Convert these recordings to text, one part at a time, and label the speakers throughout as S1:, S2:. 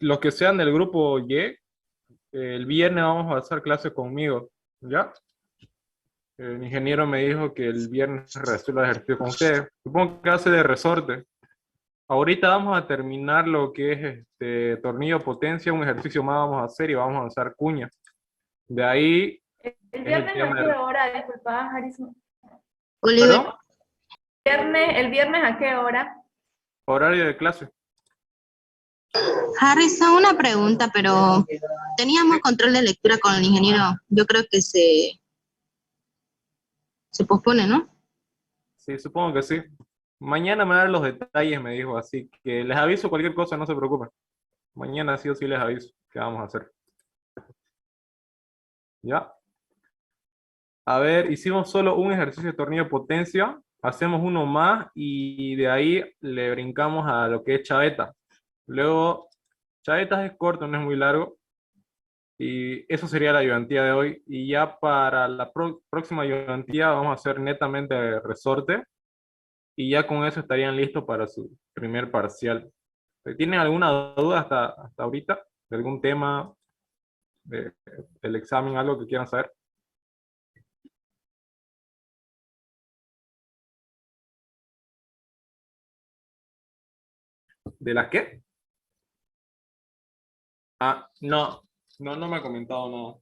S1: los que sean del grupo Y, el viernes vamos a hacer clase conmigo, ¿ya? El ingeniero me dijo que el viernes resuelva el ejercicio con ustedes. Supongo que hace de resorte. Ahorita vamos a terminar lo que es este tornillo potencia, un ejercicio más vamos a hacer y vamos a usar cuñas. De ahí
S2: ¿El
S1: es el
S2: viernes a
S1: tema
S2: qué
S1: de...
S2: hora? Disculpa, Harrison.
S1: ¿Perdón?
S2: Oliver. ¿El viernes a qué hora?
S1: Horario de clase.
S3: Harrison, una pregunta, pero teníamos
S1: Sí,
S3: control de lectura con el ingeniero. Yo creo que se pospone, ¿no?
S1: sí, supongo que sí. Mañana me dan los detalles, me dijo, así que les aviso cualquier cosa, no se preocupen. Mañana sí o sí les aviso qué vamos a hacer. ¿Ya? A ver, hicimos solo un ejercicio de tornillo de potencia, hacemos uno más y de ahí le brincamos a lo que es chaveta. Luego, chavetas es corto, no es muy largo y eso sería la ayudantía de hoy. Y ya para la próxima ayudantía vamos a hacer netamente resorte y ya con eso estarían listos para su primer parcial. ¿Tienen alguna duda hasta ahorita de algún tema del examen, algo que quieran saber? ¿De las qué? Ah, no, no me ha comentado nada.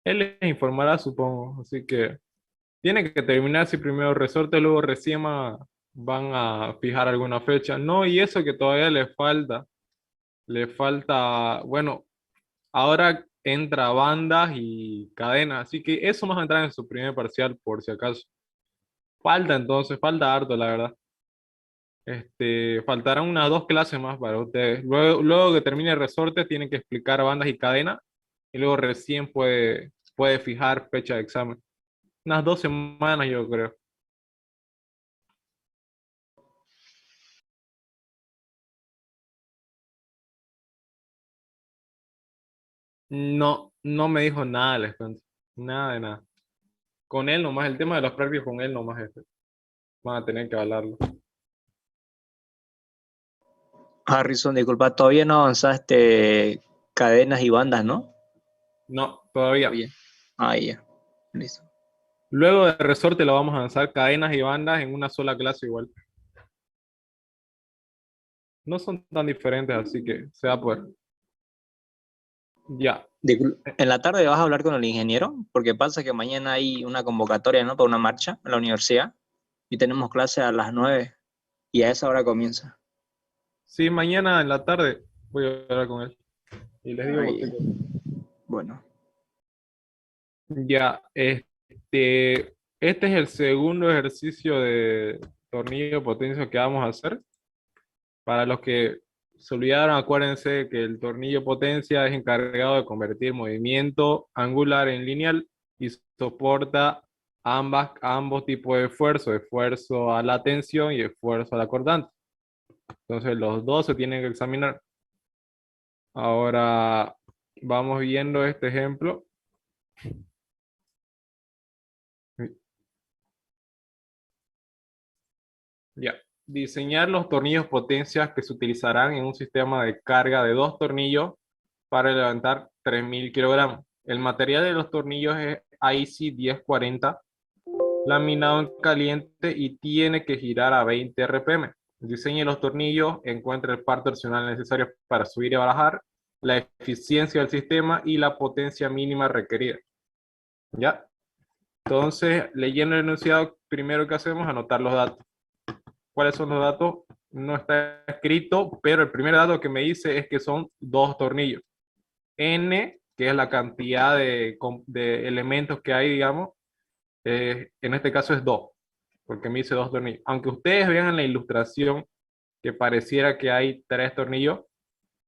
S1: Él les informará, supongo, así que tiene que terminarse primero resorte, luego recién van a fijar alguna fecha. No, y eso que todavía le falta, bueno, ahora entra bandas y cadenas, así que eso más va a entrar en su primer parcial por si acaso. Falta entonces, falta harto, la verdad. Faltarán unas 2 clases más para ustedes. Luego que termine el resorte, tienen que explicar bandas y cadenas y luego recién puede fijar fecha de examen. Unas 2 semanas, yo creo. No, no me dijo nada, les cuento. Nada de nada. Con él nomás, el tema de los prácticos con él nomás van a tener que hablarlo.
S4: Harrison, disculpa, todavía no avanzaste cadenas y bandas, ¿no?
S1: No, todavía.
S4: Bien. Ah, ya. Listo.
S1: Luego de resorte lo vamos a lanzar cadenas y bandas en una sola clase igual. No son tan diferentes, así que se va a poder. Ya.
S4: En la tarde vas a hablar con el ingeniero, porque pasa que mañana hay una convocatoria, ¿no? Para una marcha en la universidad y tenemos clase a las 9 y a esa hora comienza.
S1: Sí, mañana en la tarde voy a hablar con él y les digo
S4: Ahí,
S1: cualquier cosa.
S4: bueno.
S1: Ya, este es el segundo ejercicio de tornillo de potencia que vamos a hacer. Para los que se olvidaron, acuérdense que el tornillo potencia es encargado de convertir movimiento angular en lineal y soporta ambos tipos de esfuerzo a la tensión y esfuerzo a la cortante. Entonces los dos se tienen que examinar. Ahora vamos viendo este ejemplo. Ya. Diseñar los tornillos potencias que se utilizarán en un sistema de carga de 2 tornillos para levantar 3000 kilogramos. El material de los tornillos es IC 1040, laminado en caliente y tiene que girar a 20 RPM. Diseñe los tornillos, encuentre el par torsional necesario para subir y bajar, la eficiencia del sistema y la potencia mínima requerida. ¿Ya? Entonces, leyendo el enunciado, primero que hacemos es anotar los datos. ¿Cuáles son los datos? No está escrito, pero el primer dato que me dice es que son 2 tornillos. N, que es la cantidad de elementos que hay, digamos, en este caso es 2, porque me dice 2 tornillos. Aunque ustedes vean en la ilustración que pareciera que hay 3 tornillos,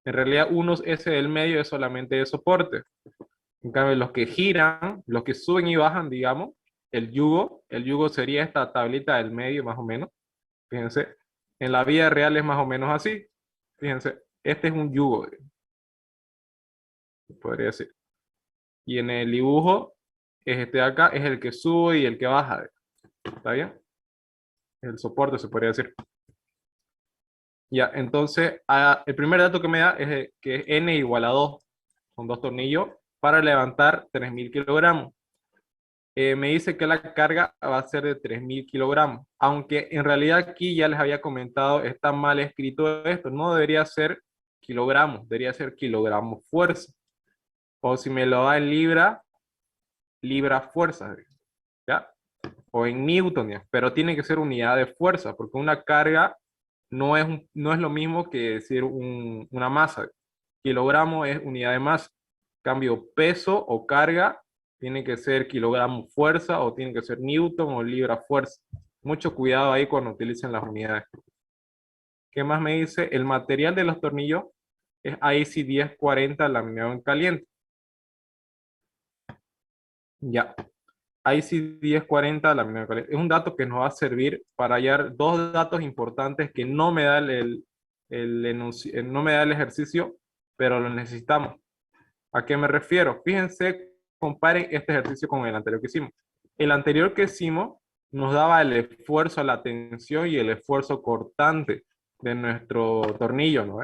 S1: en realidad ese del medio es solamente de soporte. En cambio, los que giran, los que suben y bajan, digamos, el yugo sería esta tablita del medio más o menos. Fíjense, en la vida real es más o menos así. Fíjense, este es un yugo, podría decir. Y en el dibujo, es este de acá, es el que sube y el que baja. ¿Está bien? El soporte se podría decir. Ya, entonces, el primer dato que me da es que N igual a 2. Son 2 tornillos para levantar 3.000 kilogramos. Me dice que la carga va a ser de 3.000 kilogramos. Aunque en realidad aquí ya les había comentado, está mal escrito esto. No debería ser kilogramos, debería ser kilogramos fuerza. O si me lo da en libra, libra fuerza, ¿ya? O en newton, ¿ya? Pero tiene que ser unidad de fuerza, porque una carga no es lo mismo que decir una masa. Kilogramo es unidad de masa. Cambio, peso o carga tiene que ser kilogramo fuerza o tiene que ser newton o libra fuerza. Mucho cuidado ahí cuando utilicen las unidades. ¿Qué más me dice? El material de los tornillos es IC 1040 laminado en caliente. Ya. IC 1040 laminado en caliente. Es un dato que nos va a servir para hallar dos datos importantes que no me da no me da el ejercicio, pero lo necesitamos. ¿A qué me refiero? Fíjense, comparen este ejercicio con el anterior que hicimos. El anterior que hicimos nos daba el esfuerzo a la tensión y el esfuerzo cortante de nuestro tornillo, ¿no?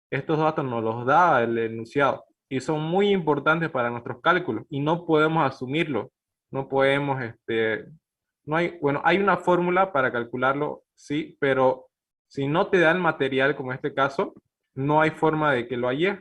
S1: Estos datos nos los da el enunciado y son muy importantes para nuestros cálculos y no podemos asumirlo. No podemos, no hay, bueno, hay una fórmula para calcularlo, sí, pero si no te da el material, como en este caso, no hay forma de que lo halles.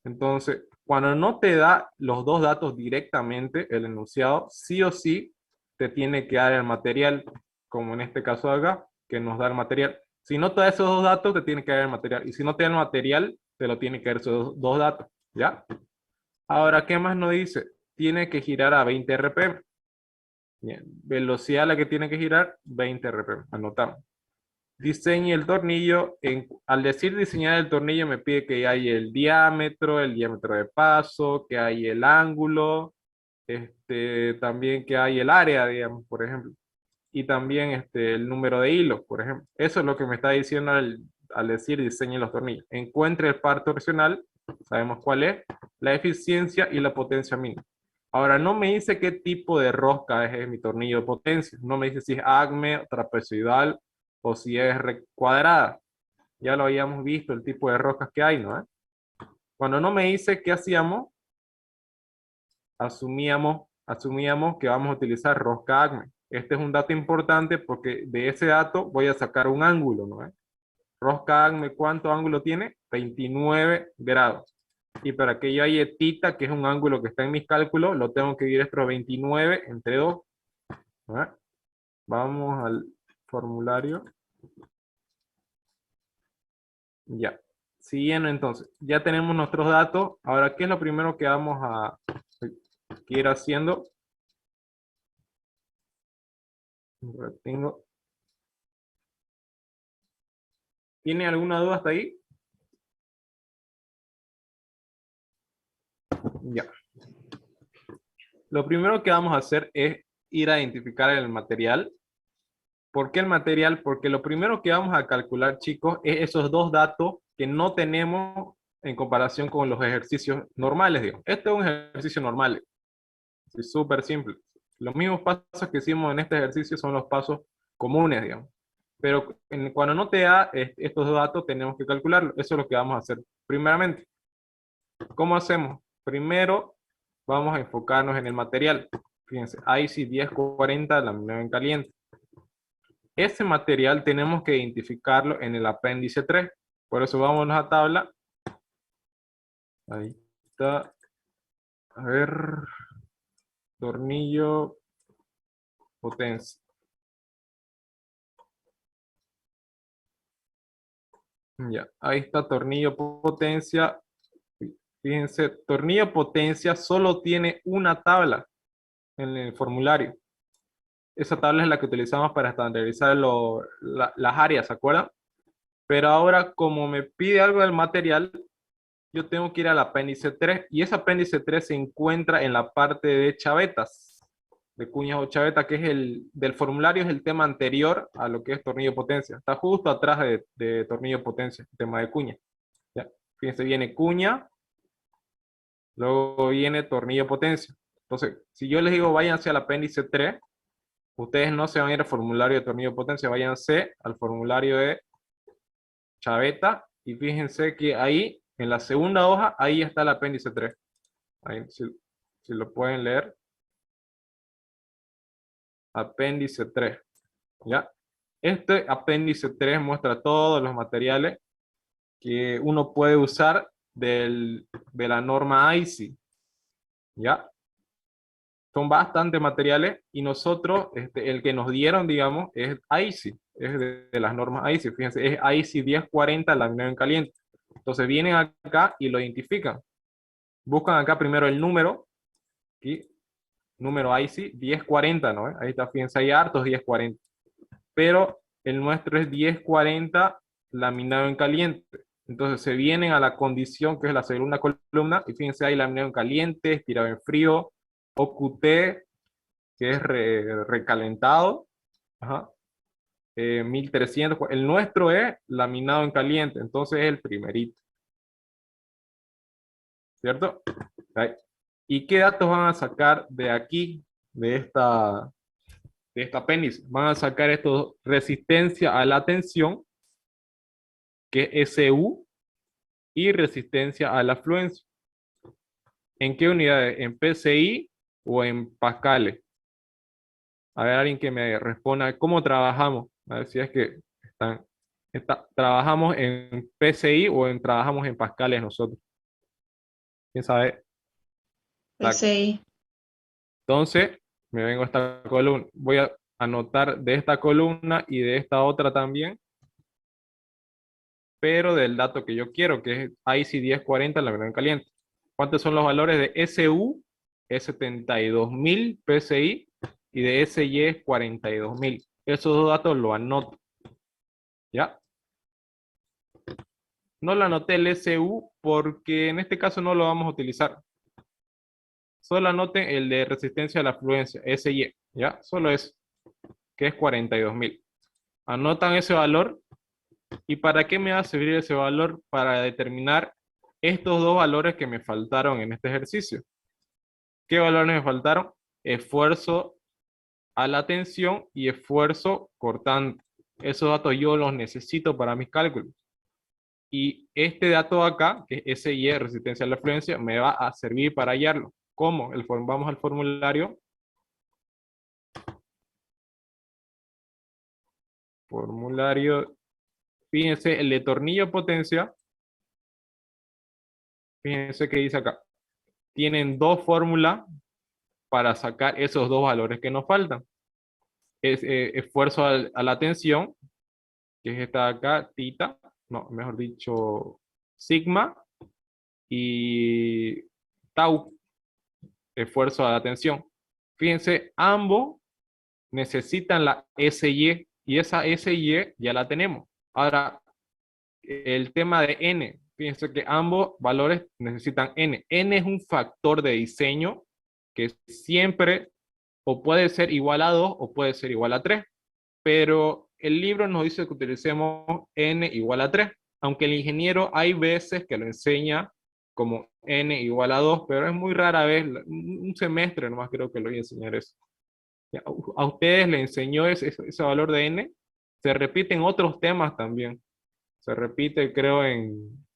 S1: Entonces, cuando no te da los dos datos directamente, el enunciado, sí o sí te tiene que dar el material, como en este caso de acá, que nos da el material. Si no te da esos dos datos, te tiene que dar el material. Y si no te da el material, te lo tiene que dar esos dos datos. ¿Ya? Ahora, ¿qué más nos dice? Tiene que girar a 20 RPM. Bien. Velocidad a la que tiene que girar, 20 RPM. Anotamos. Diseñe el tornillo. Al decir diseñar el tornillo me pide que hay el diámetro de paso, que hay el ángulo, también que hay el área, digamos, por ejemplo. Y también el número de hilos, por ejemplo. Eso es lo que me está diciendo al decir diseñe los tornillos. Encuentre el par torsional, sabemos cuál es, la eficiencia y la potencia mínima. Ahora, no me dice qué tipo de rosca es mi tornillo de potencia. No me dice si es acme, trapezoidal o si es cuadrada. Ya lo habíamos visto, el tipo de roscas que hay, ¿no? Cuando no me dice qué hacíamos, asumíamos que vamos a utilizar rosca acme. Este es un dato importante porque de ese dato voy a sacar un ángulo, ¿no? Rosca acme, ¿cuánto ángulo tiene? 29 grados. Y para que yo haya tita, que es un ángulo que está en mis cálculos, lo tengo que dividir estos 29 entre 2. ¿No? Vamos al formulario. Ya. Siguiendo entonces, ya tenemos nuestros datos. Ahora, ¿qué es lo primero que vamos a ir haciendo? ¿Tiene alguna duda hasta ahí? Ya. Lo primero que vamos a hacer es ir a identificar el material. ¿Por qué el material? Porque lo primero que vamos a calcular, chicos, es esos dos datos que no tenemos en comparación con los ejercicios normales, digamos. Este es un ejercicio normal. Es súper simple. Los mismos pasos que hicimos en este ejercicio son los pasos comunes, digamos. Pero cuando no te da estos dos datos, tenemos que calcularlo. Eso es lo que vamos a hacer primeramente. ¿Cómo hacemos? Primero, vamos a enfocarnos en el material. Fíjense, IC 1040 laminado en caliente. Ese material tenemos que identificarlo en el apéndice 3. Por eso vamos a la tabla. Ahí está. A ver. Tornillo. Potencia. Ya, ahí está tornillo potencia. Fíjense, tornillo potencia solo tiene una tabla en el formulario. Esa tabla es la que utilizamos para estandarizar las áreas, ¿se acuerdan? Pero ahora, como me pide algo del material, yo tengo que ir al apéndice 3, y ese apéndice 3 se encuentra en la parte de chavetas, de cuñas o chavetas, que es del formulario, es el tema anterior a lo que es tornillo potencia. Está justo atrás de tornillo potencia, el tema de cuña. ¿Ya? Fíjense, viene cuña, luego viene tornillo potencia. Entonces, si yo les digo váyanse al apéndice 3, ustedes no se van a ir al formulario de tornillo potencia, váyanse al formulario de chaveta, y fíjense que ahí, en la segunda hoja, ahí está el apéndice 3. Ahí, si lo pueden leer. Apéndice 3. ¿Ya? Este apéndice 3 muestra todos los materiales que uno puede usar de la norma IC. ¿Ya? Son bastantes materiales y nosotros, el que nos dieron, digamos, es IC, es de las normas IC. Fíjense, es IC 1040 laminado en caliente. Entonces vienen acá y lo identifican. Buscan acá primero el número, aquí, número IC 1040, ¿no? Ahí está, fíjense, hay hartos 1040. Pero el nuestro es 1040 laminado en caliente. Entonces se vienen a la condición que es la segunda columna y fíjense, hay laminado en caliente, estirado en frío, OQT, que es recalentado, ajá, 1300. El nuestro es laminado en caliente, entonces es el primerito, ¿cierto? Ahí. ¿Y qué datos van a sacar de aquí, de esta apéndice? Van a sacar esto: resistencia a la tensión, que es SU, y resistencia a la fluencia. ¿En qué unidades? ¿En PSI o en pascales? A ver, alguien que me responda cómo trabajamos. A ver si es que trabajamos en PSI o trabajamos en pascales nosotros. ¿Quién sabe?
S3: PSI.
S1: Entonces, me vengo a esta columna. Voy a anotar de esta columna y de esta otra también, pero del dato que yo quiero, que es IC 1040, la en caliente. ¿Cuántos son los valores de SU? Es 72.000 PSI y de SY es 42.000. Esos dos datos los anoto. ¿Ya? No lo anoté el SU porque en este caso no lo vamos a utilizar. Solo anoten el de resistencia a la fluencia, SY. ¿Ya? Solo eso, que es 42.000. Anotan ese valor. ¿Y para qué me va a servir ese valor? Para determinar estos dos valores que me faltaron en este ejercicio. ¿Qué valores me faltaron? Esfuerzo a la tensión y esfuerzo cortante. Esos datos yo los necesito para mis cálculos. Y este dato acá, que es SY, resistencia a la fluencia, me va a servir para hallarlo. ¿Cómo? Vamos al formulario. Formulario. Fíjense, el de tornillo potencia. Fíjense que dice acá. Tienen dos fórmulas para sacar esos dos valores que nos faltan. Es esfuerzo a la tensión, que es esta de acá, tita, no, mejor dicho, sigma, y tau, esfuerzo a la tensión. Fíjense, ambos necesitan la SY, y esa SY ya la tenemos. Ahora, el tema de N, fíjense que ambos valores necesitan N. N es un factor de diseño que siempre o puede ser igual a 2 o puede ser igual a 3, pero el libro nos dice que utilicemos n igual a 3, aunque el ingeniero hay veces que lo enseña como n igual a 2, pero es muy rara vez, un semestre nomás creo que lo voy a enseñar eso. A ustedes les enseñó ese valor de n, se repite en otros temas también, se repite creo en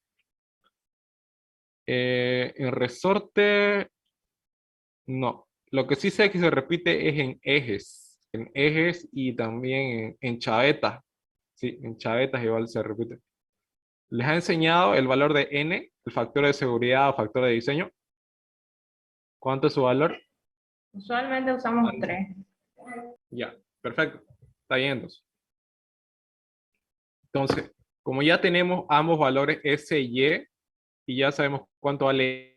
S1: resorte, no. Lo que sí sé que se repite es en ejes y también en chavetas. Sí, en chavetas igual se repite. ¿Les ha enseñado el valor de N, el factor de seguridad o factor de diseño? ¿Cuánto es su valor?
S2: Usualmente usamos 3.
S1: Ya, perfecto. Está bien entonces. Entonces, como ya tenemos ambos valores S y Y, y ya sabemos cuánto vale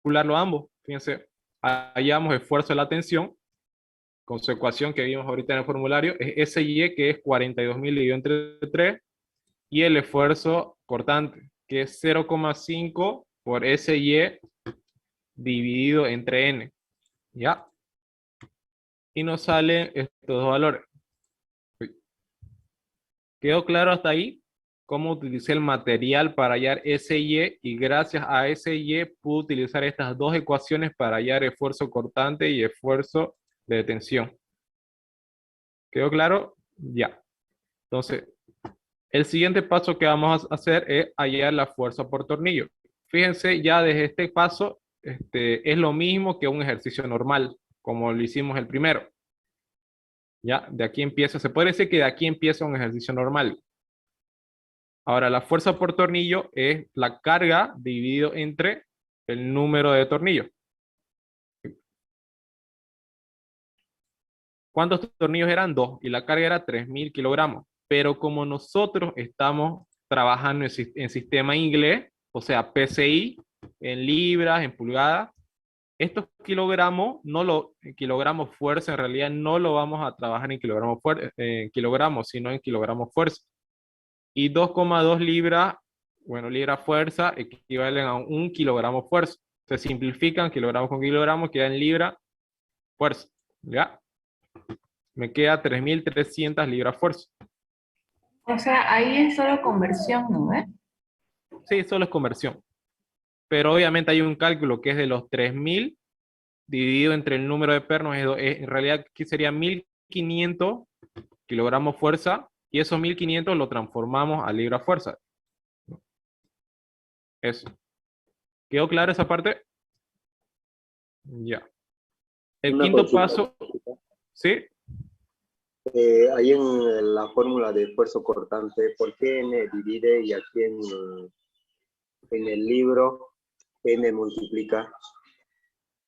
S1: calcularlo ambos, fíjense, hallamos esfuerzo de la tensión, con su ecuación que vimos ahorita en el formulario, es SY, que es 42.000 dividido entre 3, y el esfuerzo cortante, que es 0,5 por SY dividido entre N. ¿Ya? Y nos salen estos dos valores. ¿Quedó claro hasta ahí? Cómo utilicé el material para hallar SY, y gracias a SY pude utilizar estas dos ecuaciones para hallar esfuerzo cortante y esfuerzo de tensión. ¿Quedó claro? Ya. Entonces, el siguiente paso que vamos a hacer es hallar la fuerza por tornillo. Fíjense, ya desde este paso, es lo mismo que un ejercicio normal, como lo hicimos el primero. Ya, de aquí empieza, se puede decir que de aquí empieza un ejercicio normal. Ahora, la fuerza por tornillo es la carga dividido entre el número de tornillos. ¿Cuántos tornillos eran? 2, y la carga era 3.000 kilogramos. Pero como nosotros estamos trabajando en sistema inglés, o sea, PSI, en libras, en pulgadas, estos kilogramos, kilogramos fuerza, en realidad no lo vamos a trabajar en kilogramos, sino en kilogramos fuerza. Y 2,2 libras, bueno, libra fuerza, equivalen a 1 kilogramo fuerza. Se simplifican kilogramos con kilogramos, queda en libra fuerza. ¿Ya? Me queda 3.300 libras fuerza.
S2: O sea, ahí es solo conversión, ¿no ve?
S1: Sí, solo es conversión. Pero obviamente hay un cálculo que es de los 3.000 dividido entre el número de pernos. En realidad aquí sería 1.500 kilogramos fuerza, y esos 1.500 lo transformamos a libra fuerza. Eso. ¿Quedó clara esa parte? Ya. El
S5: Una
S1: quinto
S5: consulta.
S1: paso, ¿sí?
S5: Ahí en la fórmula de esfuerzo cortante, ¿por qué n divide y aquí en el libro n multiplica?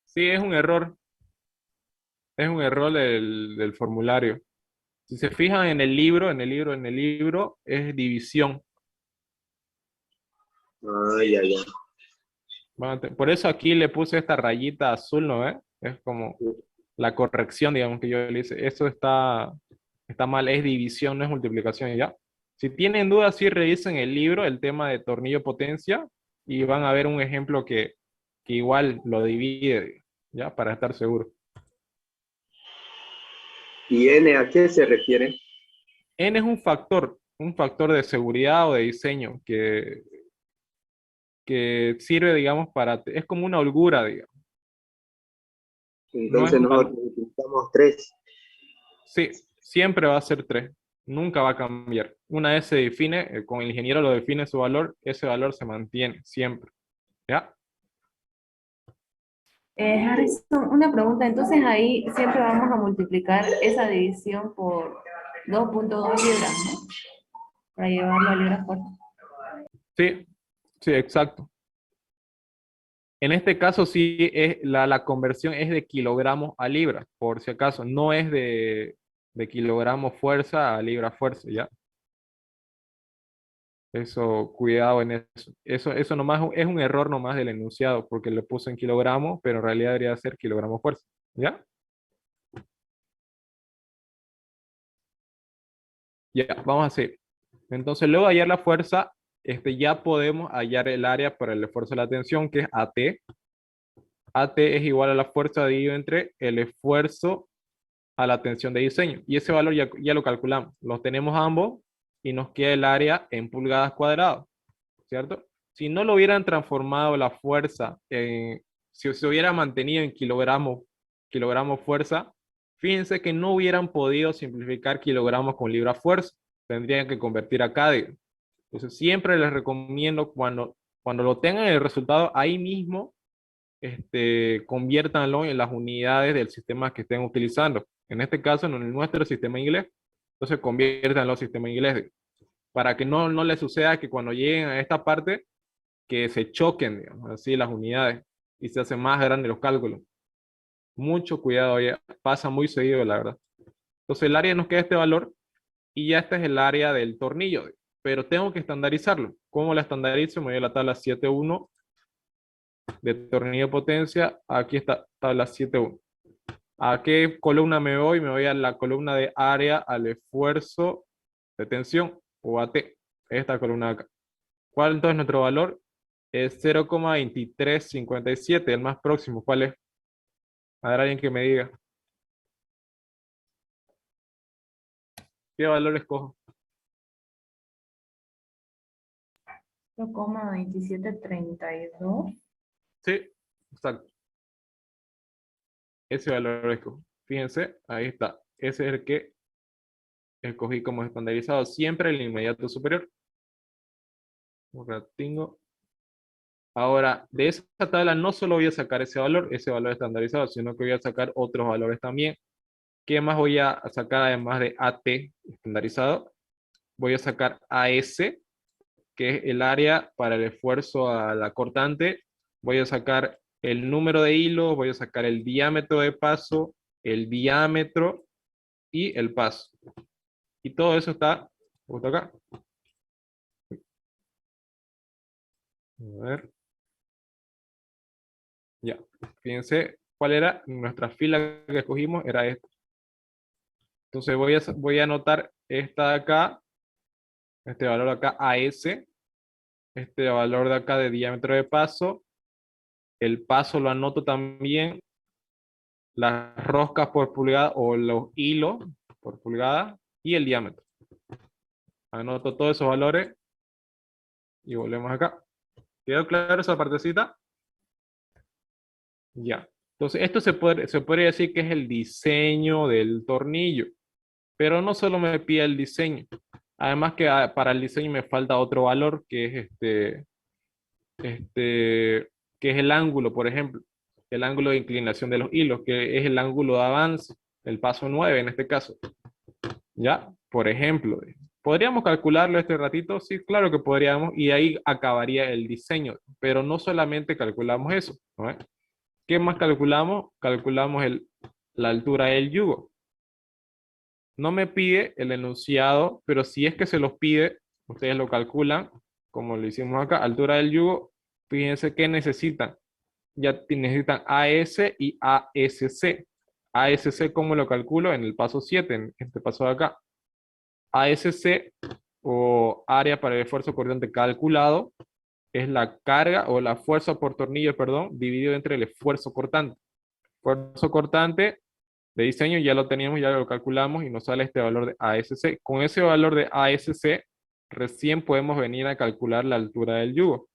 S1: Sí, es un error. Es un error del formulario. Si se fijan en el libro, es división.
S5: Ah, ya, ya.
S1: Por eso aquí le puse esta rayita azul, ¿no ve? Es como la corrección, digamos, que yo le hice. Eso está mal, es división, no es multiplicación, ¿ya? Si tienen dudas, sí revisen el libro, el tema de tornillo potencia, y van a ver un ejemplo que igual lo divide, ¿ya? Para estar seguro.
S5: ¿Y n a qué se refiere?
S1: N es un factor de seguridad o de diseño que sirve, digamos, es como una holgura, digamos. No es
S5: Entonces
S1: un
S5: nosotros utilizamos 3.
S1: Sí, siempre va a ser 3. Nunca va a cambiar. Una vez se define, con el ingeniero lo define su valor, ese valor se mantiene siempre. ¿Ya?
S2: Harrison, una pregunta. Entonces ahí siempre vamos a multiplicar esa división por 2,2 libras, ¿no? Para llevarlo a libras fuerza.
S1: Sí, sí, exacto. En este caso sí es la conversión es de kilogramos a libra, por si acaso, no es de kilogramos fuerza a libra fuerza, ¿ya? Eso, cuidado en eso. Eso nomás es un error nomás del enunciado, porque lo puso en kilogramos, pero en realidad debería ser kilogramos fuerza, ¿ya? Ya, vamos a seguir. Entonces, luego de hallar la fuerza, ya podemos hallar el área para el esfuerzo de la tensión, que es AT. AT es igual a la fuerza dividido entre el esfuerzo a la tensión de diseño. Y ese valor ya lo calculamos. Los tenemos ambos y nos queda el área en pulgadas cuadradas, ¿cierto? Si no lo hubieran transformado la fuerza, si se hubiera mantenido en kilogramos fuerza, fíjense que no hubieran podido simplificar kilogramos con libra fuerza. Tendrían que convertir a cada. Entonces, siempre les recomiendo cuando lo tengan el resultado ahí mismo, conviértanlo en las unidades del sistema que estén utilizando. En este caso, en nuestro sistema inglés, entonces conviértanlo al sistema inglés, para que no les suceda que cuando lleguen a esta parte, que se choquen, digamos, así las unidades y se hacen más grandes los cálculos. Mucho cuidado, ya pasa muy seguido, la verdad. Entonces, el área nos queda este valor y ya este es el área del tornillo, pero tengo que estandarizarlo. ¿Cómo la estandarizo? Me voy a la tabla 7.1 de tornillo potencia. Aquí está tabla 7.1. ¿A qué columna me voy? Me voy a la columna de área al esfuerzo de tensión, o AT, esta columna de acá. ¿Cuál entonces es nuestro valor? Es 0,2357, el más próximo. ¿Cuál es? A ver, alguien que me diga. ¿Qué valor escojo?
S2: 0,2732.
S1: Sí, exacto. Ese valor escojo. Fíjense, ahí está. Ese es el que escogí como estandarizado siempre el inmediato superior. Un ratingo. Ahora, de esa tabla no solo voy a sacar ese valor estandarizado, sino que voy a sacar otros valores también. ¿Qué más voy a sacar además de AT estandarizado? Voy a sacar AS, que es el área para el esfuerzo a la cortante. Voy a sacar el número de hilos, voy a sacar el diámetro de paso, el diámetro y el paso. Y todo eso está justo acá. A ver. Ya. Fíjense cuál era nuestra fila que escogimos, era esta. Entonces voy a anotar esta de acá, este valor de acá AS, este valor de acá de diámetro de paso, el paso lo anoto también, las roscas por pulgada o los hilos por pulgada y el diámetro. Anoto todos esos valores y volvemos acá. ¿Quedó claro esa partecita? Ya. Entonces esto se podría decir que es el diseño del tornillo, pero no solo me pide el diseño. Además que para el diseño me falta otro valor que es que es el ángulo, por ejemplo, el ángulo de inclinación de los hilos, que es el ángulo de avance, el paso 9 en este caso. ¿Ya? Por ejemplo, ¿podríamos calcularlo este ratito? Sí, claro que podríamos, y ahí acabaría el diseño, pero no solamente calculamos eso, ¿no? ¿Qué más calculamos? Calculamos la altura del yugo. No me pide el enunciado, pero si es que se los pide, ustedes lo calculan, como lo hicimos acá, altura del yugo, fíjense que necesitan. Ya necesitan AS y ASC. ASC, ¿cómo lo calculo? En el paso 7, en este paso de acá. ASC, o área para el esfuerzo cortante calculado, es la carga o la fuerza por tornillo, perdón, dividido entre el esfuerzo cortante. Esfuerzo cortante de diseño ya lo teníamos, ya lo calculamos y nos sale este valor de ASC. Con ese valor de ASC, recién podemos venir a calcular la altura del yugo.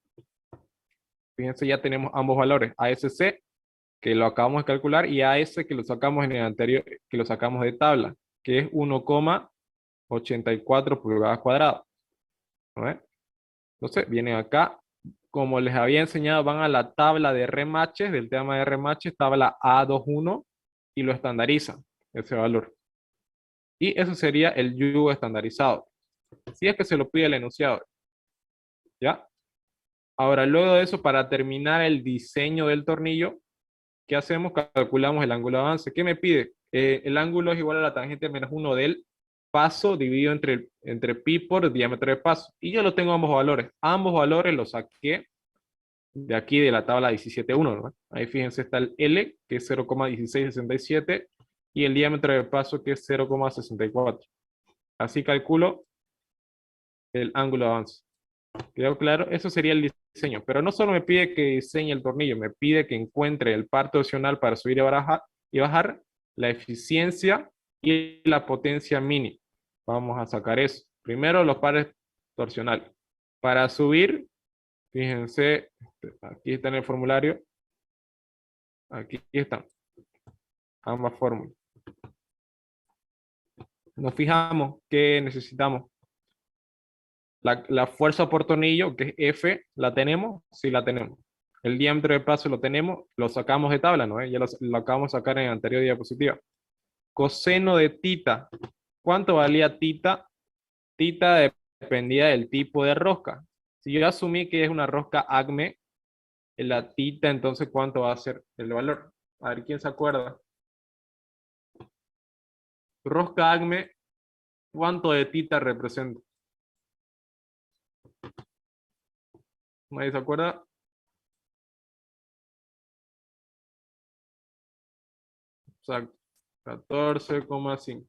S1: Fíjense, ya tenemos ambos valores, ASC, que lo acabamos de calcular, y AS, que lo sacamos en el anterior, que lo sacamos de tabla, que es 1,84 pulgadas cuadradas. ¿No ves? Entonces, vienen acá, como les había enseñado, van a la tabla de remaches, del tema de remaches, tabla A21, y lo estandarizan, ese valor. Y eso sería el yugo estandarizado. Si es que se lo pide el enunciado. ¿Ya? Ahora, luego de eso, para terminar el diseño del tornillo, ¿qué hacemos? Calculamos el ángulo de avance. ¿Qué me pide? El ángulo es igual a la tangente menos 1 del paso dividido entre pi por diámetro de paso. Y yo lo tengo ambos valores. Ambos valores los saqué de aquí de la tabla 17.1, ¿no? Ahí fíjense está el L, que es 0,1667, y el diámetro de paso, que es 0,64. Así calculo el ángulo de avance. ¿Quedó claro? Eso sería el diseño. Pero no solo me pide que diseñe el tornillo, me pide que encuentre el par torsional para subir y bajar, la eficiencia y la potencia mínima. Vamos a sacar eso. Primero los pares torsionales. Para subir, fíjense, aquí está en el formulario. Aquí están ambas fórmulas. Nos fijamos que necesitamos. La fuerza por tornillo, que es F, ¿la tenemos? Sí, la tenemos. El diámetro de paso lo tenemos, lo sacamos de tabla, ¿no? Ya lo acabamos de sacar en la anterior diapositiva. Coseno de tita. ¿Cuánto valía tita? Tita dependía del tipo de rosca. Si yo asumí que es una rosca ACME, la tita, entonces, ¿cuánto va a ser el valor? A ver, ¿quién se acuerda? Rosca ACME, ¿cuánto de tita representa? ¿Nadie se acuerda? Exacto. 14,5.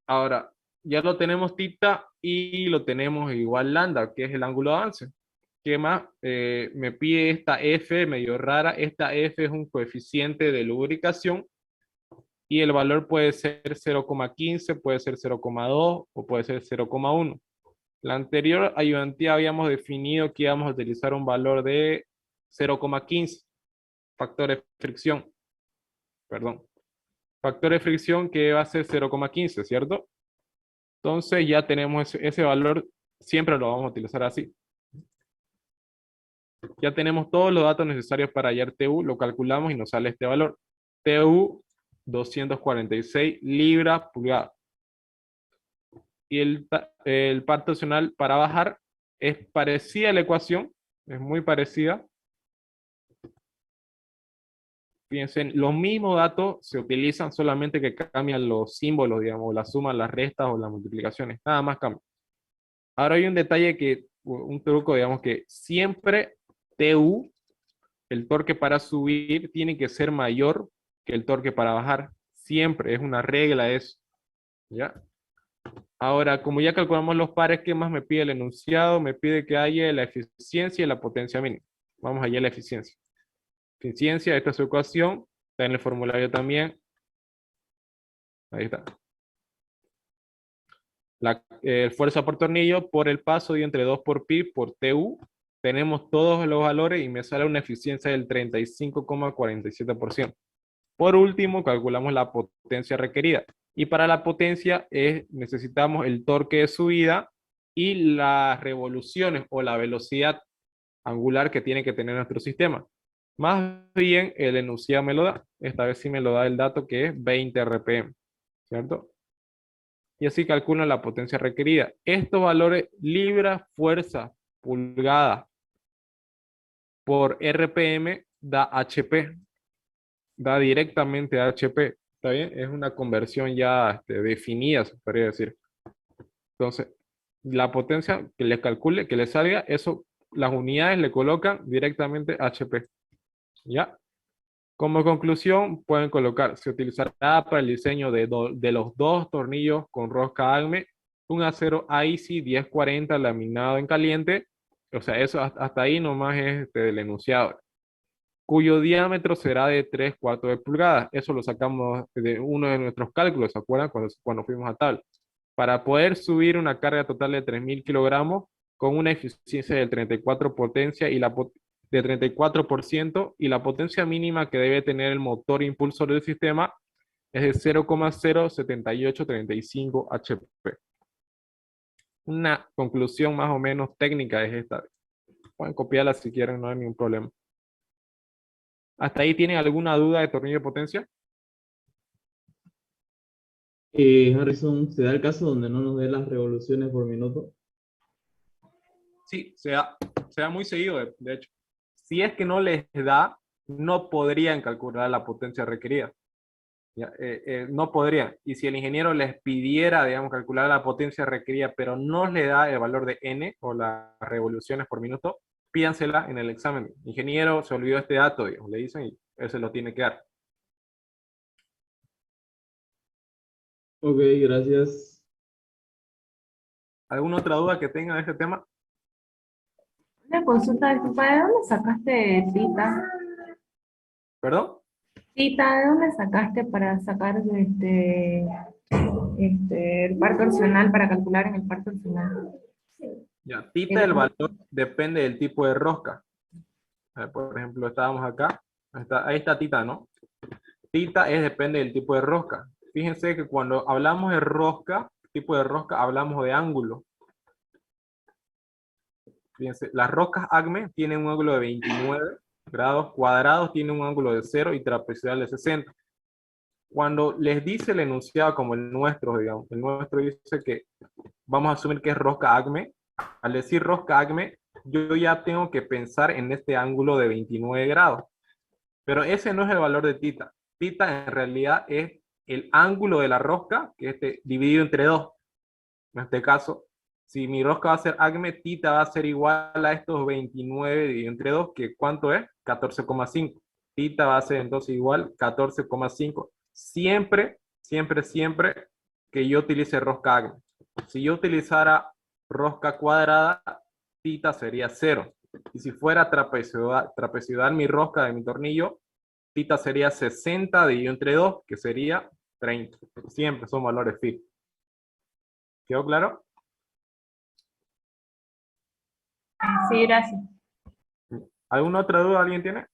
S1: Ahora, ya lo tenemos tita y lo tenemos igual lambda, que es el ángulo de avance. ¿Qué más? Me pide esta F, medio rara. Esta F es un coeficiente de lubricación y el valor puede ser 0,15, puede ser 0,2 o puede ser 0,1. La anterior ayudantía habíamos definido que íbamos a utilizar un valor de 0,15, factor de fricción. Perdón. Factor de fricción que va a ser 0,15, ¿cierto? Entonces ya tenemos ese valor, siempre lo vamos a utilizar así. Ya tenemos todos los datos necesarios para hallar TU, lo calculamos y nos sale este valor. TU 246 libras pulgada. Y el par torsional para bajar es parecida a la ecuación, es muy parecida. Fíjense, los mismos datos se utilizan, solamente que cambian los símbolos, digamos, la suma, las restas o las multiplicaciones, nada más cambia. Ahora hay un detalle un truco, digamos, que siempre TU, el torque para subir, tiene que ser mayor que el torque para bajar. Siempre, es una regla eso. ¿Ya? Ahora, como ya calculamos los pares, ¿qué más me pide el enunciado? Me pide que haya la eficiencia y la potencia mínima. Vamos allá a la eficiencia. Eficiencia, esta es su ecuación, está en el formulario también. Ahí está. La fuerza por tornillo por el paso dio entre 2 por pi por TU. Tenemos todos los valores y me sale una eficiencia del 35,47%. Por último, calculamos la potencia requerida. Y para la potencia necesitamos el torque de subida y las revoluciones o la velocidad angular que tiene que tener nuestro sistema. Más bien el enunciado me lo da. Esta vez sí me lo da el dato que es 20 RPM. ¿Cierto? Y así calculan la potencia requerida. Estos valores libras, fuerza, pulgada por RPM da HP. Da directamente a HP. ¿Está bien? Es una conversión ya definida, se podría decir. Entonces, la potencia que le calcule, que le salga, eso, las unidades le colocan directamente HP. ¿Ya? Como conclusión, pueden colocar, se utilizará para el diseño de los dos tornillos con rosca ACME, un acero IC 1040 laminado en caliente, o sea, eso hasta ahí nomás es el enunciado, cuyo diámetro será de 3/4 de pulgadas. Eso lo sacamos de uno de nuestros cálculos, ¿se acuerdan? Cuando fuimos a tal. Para poder subir una carga total de 3000 kilogramos con una eficiencia del 34 potencia y de 34% y la potencia mínima que debe tener el motor impulsor del sistema es de 0,07835 HP. Una conclusión más o menos técnica es esta. Pueden copiarla si quieren, no hay ningún problema. ¿Hasta ahí tienen alguna duda de tornillo de potencia?
S6: Harrison, ¿se da el caso donde no nos dé las revoluciones por minuto?
S1: Sí, se da muy seguido, de hecho. Si es que no les da, no podrían calcular la potencia requerida. Ya, no podrían. Y si el ingeniero les pidiera, digamos, calcular la potencia requerida, pero no le da el valor de N o las revoluciones por minuto, pídansela en el examen. Ingeniero, se olvidó este dato, digamos, le dicen y él se lo tiene que dar.
S6: Ok, gracias.
S1: ¿Alguna otra duda que tengan de este tema?
S2: Una consulta, disculpa, ¿de dónde sacaste Tita?
S1: ¿Perdón?
S2: Tita, ¿de dónde sacaste para sacar el par torsional, para calcular en el par torsional?
S1: Ya, tita, el valor depende del tipo de rosca. Por ejemplo, estábamos acá. Ahí está tita, ¿no? Tita depende del tipo de rosca. Fíjense que cuando hablamos de rosca, tipo de rosca, hablamos de ángulo. Fíjense, las roscas ACME tienen un ángulo de 29 grados cuadrados, tienen un ángulo de 0 y trapezoidal de 60. Cuando les dice el enunciado como el nuestro, digamos, el nuestro dice que vamos a asumir que es rosca ACME. Al decir rosca ACME, yo ya tengo que pensar en este ángulo de 29 grados. Pero ese no es el valor de tita. Tita en realidad es el ángulo de la rosca, que es dividido entre 2. En este caso, si mi rosca va a ser ACME, tita va a ser igual a estos 29 dividido entre 2, que ¿cuánto es? 14,5. Tita va a ser entonces igual 14,5. Siempre, siempre, siempre que yo utilice rosca ACME. Si yo utilizara rosca cuadrada, tita sería 0. Y si fuera trapezoidal mi rosca de mi tornillo, tita sería 60 dividido entre 2, que sería 30. Siempre son valores fijos. ¿Quedó claro?
S2: Sí, gracias.
S1: ¿Alguna otra duda alguien tiene?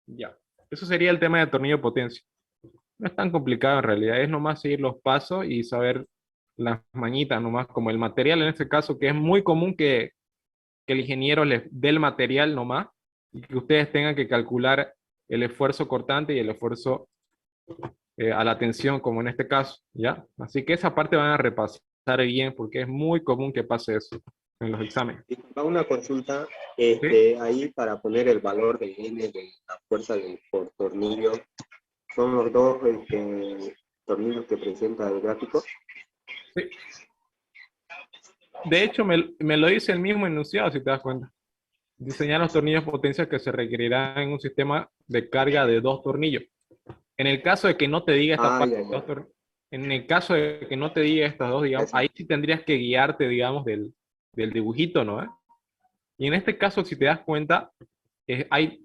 S1: Ya. Eso sería el tema de tornillo potencia. No es tan complicado en realidad, es nomás seguir los pasos y saber las mañitas nomás, como el material en este caso, que es muy común que el ingeniero les dé el material nomás y que ustedes tengan que calcular el esfuerzo cortante y el esfuerzo a la tensión, como en este caso, ¿ya? Así que esa parte van a repasar bien porque es muy común que pase eso en los exámenes.
S5: Disculpa, una consulta,
S1: ¿Sí?
S5: ahí para poner el valor de N de la fuerza por tornillo, son los dos tornillos que presenta el gráfico.
S1: Sí. De hecho, me lo dice el mismo enunciado, si te das cuenta. Diseñar los tornillos potencia que se requerirán en un sistema de carga de 2 tornillos. En el caso de que no te diga esta
S5: Ah,
S1: parte,
S5: ya, ya.
S1: en el caso de que no te diga estas dos, digamos,
S5: Eso.
S1: ahí sí tendrías que guiarte, digamos, del dibujito, ¿no? Y en este caso, si te das cuenta,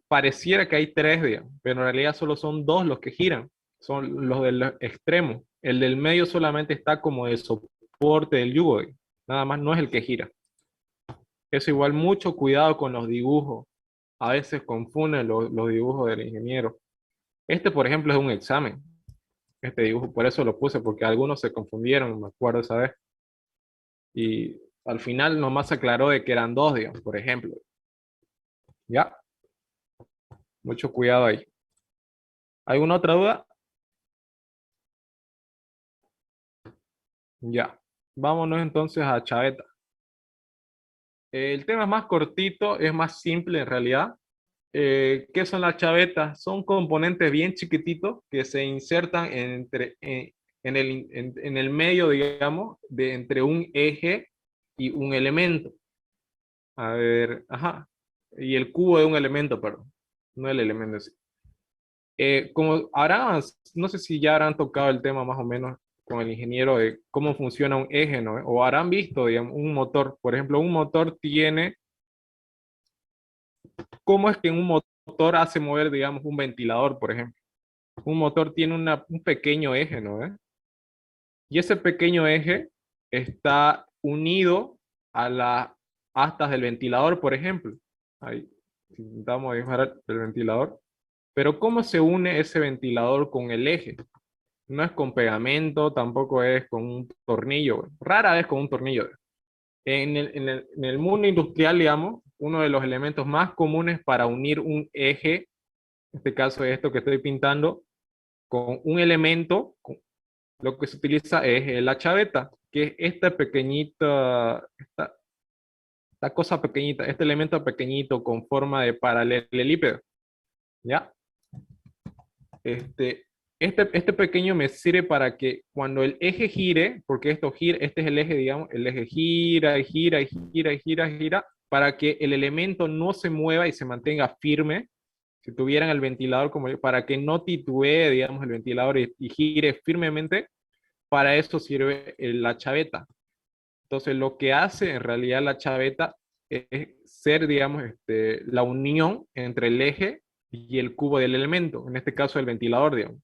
S1: pareciera que hay 3, digamos, pero en realidad solo son 2 los que giran, son los del extremo. El del medio solamente está como de soporte del yugo, digamos. Nada más no es el que gira. Eso igual mucho cuidado con los dibujos. A veces confunden los dibujos del ingeniero. Este, por ejemplo, es un examen. Este dibujo, por eso lo puse, porque algunos se confundieron, me acuerdo esa vez. Y al final nomás se aclaró de que eran 2, digamos, por ejemplo. ¿Ya? Mucho cuidado ahí. ¿Alguna otra duda? Ya. Vámonos entonces a chaveta. El tema es más cortito, es más simple en realidad. ¿Qué son las chavetas? Son componentes bien chiquititos que se insertan en el medio, digamos, de entre un eje y un elemento. A ver, ajá. Y el cubo de un elemento, perdón. No el elemento en sí. Como habrán, no sé si ya habrán tocado el tema más o menos con el ingeniero de cómo funciona un eje, ¿no? O habrán visto, digamos, un motor. Por ejemplo, un motor tiene, ¿cómo es que un motor hace mover, digamos, un ventilador, por ejemplo? Un motor tiene un pequeño eje, ¿no? Y ese pequeño eje está unido a las astas del ventilador, por ejemplo. Ahí intentamos dibujar el ventilador. Pero ¿cómo se une ese ventilador con el eje? No es con pegamento, tampoco es con un tornillo. Rara vez con un tornillo. En el mundo industrial, digamos, uno de los elementos más comunes para unir un eje, en este caso es esto que estoy pintando, con un elemento, lo que se utiliza es la chaveta, que es esta pequeñita, esta cosa pequeñita, este elemento pequeñito con forma de paralelepípedo, ¿ya? Este pequeño me sirve para que cuando el eje gire, porque esto gira, este es el eje, digamos, el eje gira y gira y gira y gira y gira, para que el elemento no se mueva y se mantenga firme, si tuvieran el ventilador como yo, para que no titubee, digamos, el ventilador y gire firmemente, para eso sirve la chaveta. Entonces, lo que hace en realidad la chaveta es ser, digamos, la unión entre el eje y el cubo del elemento, en este caso el ventilador, digamos.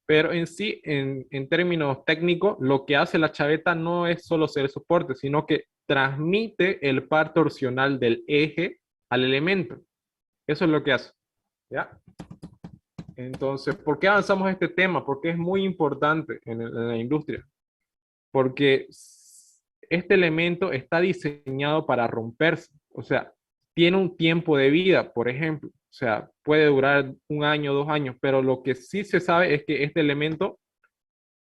S1: Pero en sí, en términos técnicos, lo que hace la chaveta no es solo ser soporte, sino que transmite el par torsional del eje al elemento. Eso es lo que hace. ¿Ya? Entonces, ¿por qué avanzamos este tema? Porque es muy importante en la industria. Porque este elemento está diseñado para romperse. O sea, tiene un tiempo de vida, por ejemplo. O sea, puede durar 1 año, 2 años, pero lo que sí se sabe es que este elemento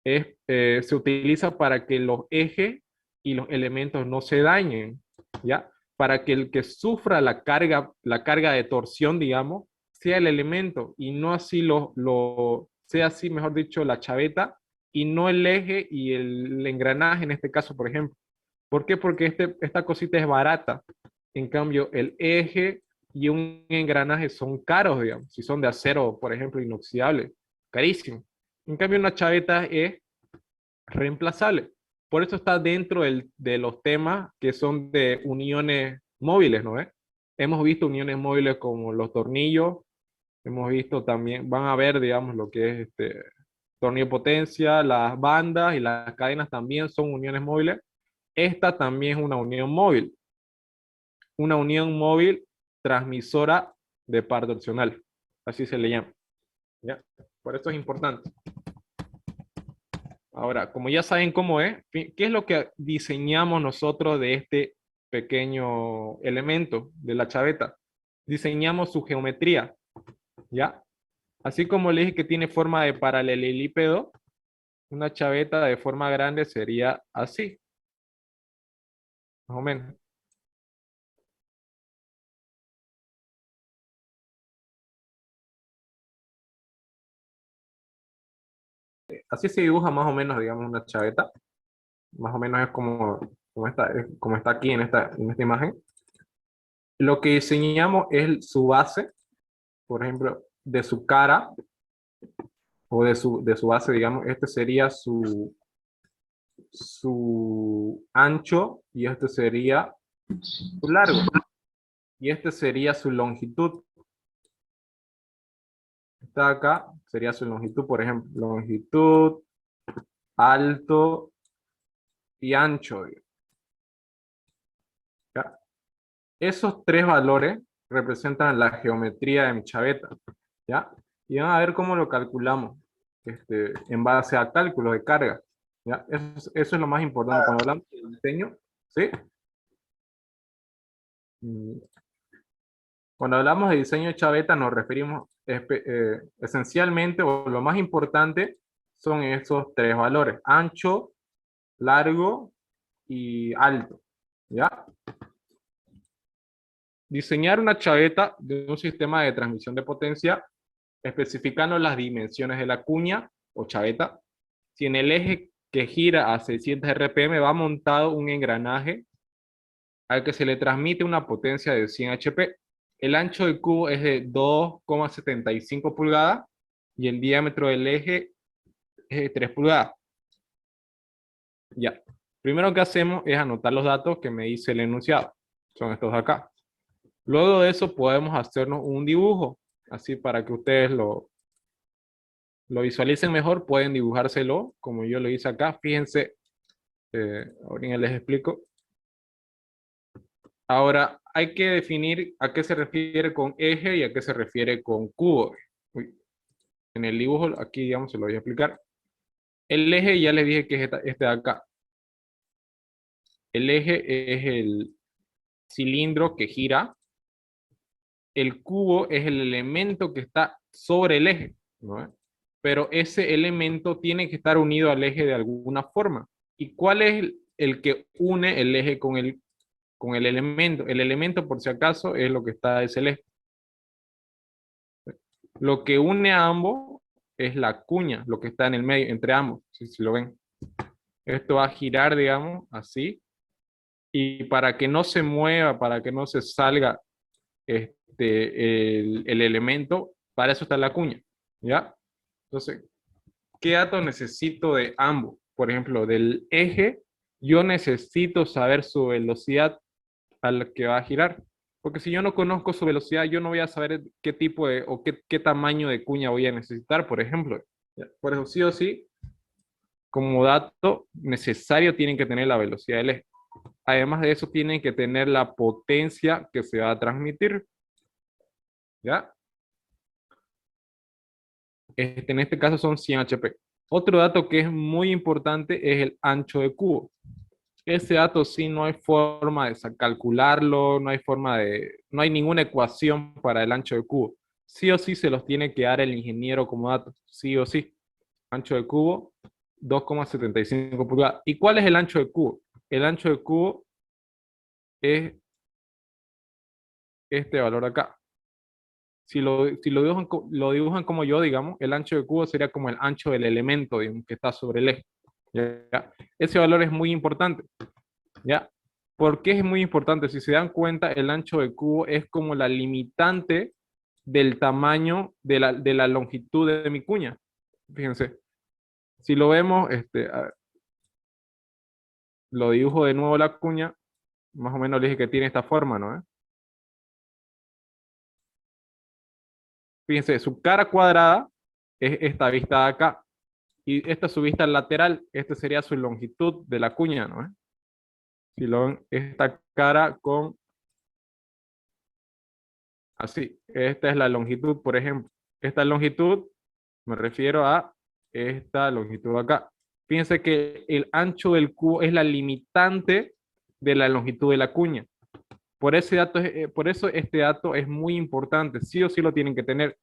S1: se utiliza para que los ejes y los elementos no se dañen, ¿ya? Para que el que sufra la carga de torsión, digamos, sea el elemento y no así sea así, mejor dicho, la chaveta y no el eje y el engranaje en este caso, por ejemplo. ¿Por qué? Porque esta cosita es barata. En cambio, el eje y un engranaje son caros, digamos. Si son de acero, por ejemplo, inoxidable, carísimo. En cambio, una chaveta es reemplazable. Por eso está dentro de los temas que son de uniones móviles, ¿no? Hemos visto uniones móviles como los tornillos, hemos visto también, van a ver, digamos, lo que es tornillo potencia, las bandas y las cadenas también son uniones móviles. Esta también es una unión móvil transmisora de par torsional. Así se le llama. ¿Ya? Por eso es importante. Ahora, como ya saben cómo es, ¿qué es lo que diseñamos nosotros de este pequeño elemento de la chaveta? Diseñamos su geometría, ¿ya? Así como le dije que tiene forma de paralelepípedo, una chaveta de forma grande sería así, más o menos. Así se dibuja más o menos, digamos, una chaveta. Más o menos es como está aquí en esta imagen. Lo que diseñamos es su base, por ejemplo, de su cara o de su base, digamos, este sería su ancho y este sería su largo y este sería su longitud. Esta acá sería su longitud, por ejemplo, longitud, alto y ancho. ¿Ya? Esos tres valores representan la geometría de mi chaveta, ¿ya? Y van a ver cómo lo calculamos en base a cálculos de carga, ¿ya? Eso es lo más importante cuando hablamos de diseño, ¿sí? Mm, Cuando hablamos de diseño de chaveta nos referimos esencialmente, o lo más importante, son esos tres valores, ancho, largo y alto, ¿ya? Diseñar una chaveta de un sistema de transmisión de potencia especificando las dimensiones de la cuña o chaveta. Si en el eje que gira a 600 RPM va montado un engranaje al que se le transmite una potencia de 100 HP, el ancho del cubo es de 2,75 pulgadas y el diámetro del eje es de 3 pulgadas. Ya. Primero que hacemos es anotar los datos que me dice el enunciado. Son estos de acá. Luego de eso podemos hacernos un dibujo, así para que ustedes lo visualicen mejor, pueden dibujárselo como yo lo hice acá. Fíjense, ahorita les explico. Ahora, hay que definir a qué se refiere con eje y a qué se refiere con cubo. Uy, en el dibujo, aquí digamos, se lo voy a explicar. El eje ya les dije que es este de acá. El eje es el cilindro que gira. El cubo es el elemento que está sobre el eje, ¿no? Pero ese elemento tiene que estar unido al eje de alguna forma. ¿Y cuál es el que une el eje con el elemento? El elemento, por si acaso, es lo que está, es el eje. Lo que une a ambos es la cuña, lo que está en el medio, entre ambos, si lo ven. Esto va a girar, digamos, así. Y para que no se mueva, para que no se salga el elemento, para eso está la cuña, ¿ya? Entonces, ¿qué datos necesito de ambos? Por ejemplo, del eje, yo necesito saber su velocidad a la que va a girar. Porque si yo no conozco su velocidad, yo no voy a saber qué tipo de o qué tamaño de cuña voy a necesitar, por ejemplo. ¿Ya? Por eso sí o sí, como dato necesario tienen que tener la velocidad del eje. Además de eso, tienen que tener la potencia que se va a transmitir. ¿Ya? En este caso son 100 HP. Otro dato que es muy importante es el ancho de cubo. Ese dato sí no hay forma de calcularlo, no hay ninguna ecuación para el ancho de cubo. Sí o sí se los tiene que dar el ingeniero como dato, sí o sí. Ancho de cubo, 2,75 pulgadas. ¿Y cuál es el ancho de cubo? El ancho de cubo es este valor acá. Si lo dibujan como yo, digamos, el ancho de cubo sería como el ancho del elemento, digamos, que está sobre el eje. ¿Ya? Ese valor es muy importante. ¿Ya? ¿Por qué es muy importante? Si se dan cuenta, el ancho de cubo es como la limitante del tamaño de la longitud de mi cuña. Fíjense. Si lo vemos, lo dibujo de nuevo la cuña, más o menos le dije que tiene esta forma, ¿no? Fíjense, su cara cuadrada es esta vista de acá. Y esta es su vista lateral, esta sería su longitud de la cuña, ¿no? Si lo ven, esta cara con así, esta es la longitud, por ejemplo. Esta longitud, me refiero a esta longitud acá. Fíjense que el ancho del cubo es la limitante de la longitud de la cuña. Por por eso este dato es muy importante. Sí o sí lo tienen que tener.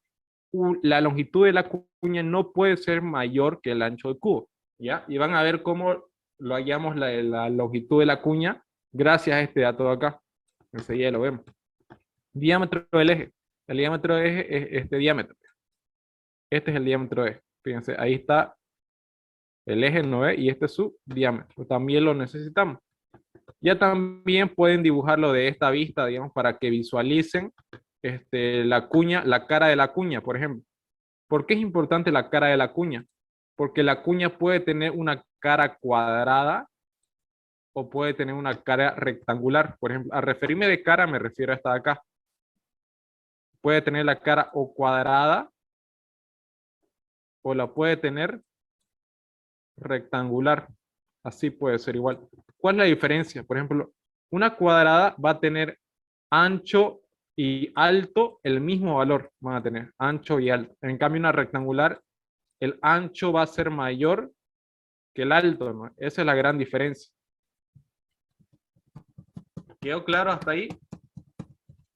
S1: La longitud de la cuña no puede ser mayor que el ancho del cubo. ¿Ya? Y van a ver cómo lo hallamos la longitud de la cuña gracias a este dato de acá. Enseguida lo vemos. Diámetro del eje. El diámetro del eje es este diámetro. Este es el diámetro del eje. Fíjense, ahí está el eje 9 y este es su diámetro. También lo necesitamos. Ya también pueden dibujarlo de esta vista, digamos, para que visualicen la cuña, la cara de la cuña, por ejemplo. ¿Por qué es importante la cara de la cuña? Porque la cuña puede tener una cara cuadrada o puede tener una cara rectangular. Por ejemplo, a referirme de cara me refiero a esta de acá. Puede tener la cara o cuadrada o la puede tener rectangular. Así puede ser igual. ¿Cuál es la diferencia? Por ejemplo, una cuadrada va a tener ancho y alto el mismo valor. Van a tener ancho y alto. En cambio, una rectangular, el ancho va a ser mayor que el alto, ¿no? Esa es la gran diferencia. ¿Quedó claro hasta ahí?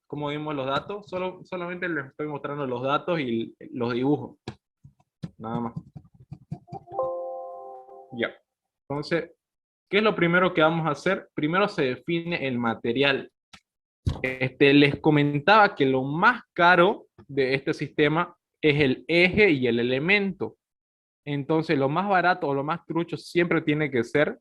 S1: ¿Cómo vimos los datos? Solamente les estoy mostrando los datos y los dibujos. Nada más. Ya. Entonces, ¿qué es lo primero que vamos a hacer? Primero se define el material. Les comentaba que lo más caro de este sistema es el eje y el elemento. Entonces, lo más barato o lo más trucho siempre tiene que ser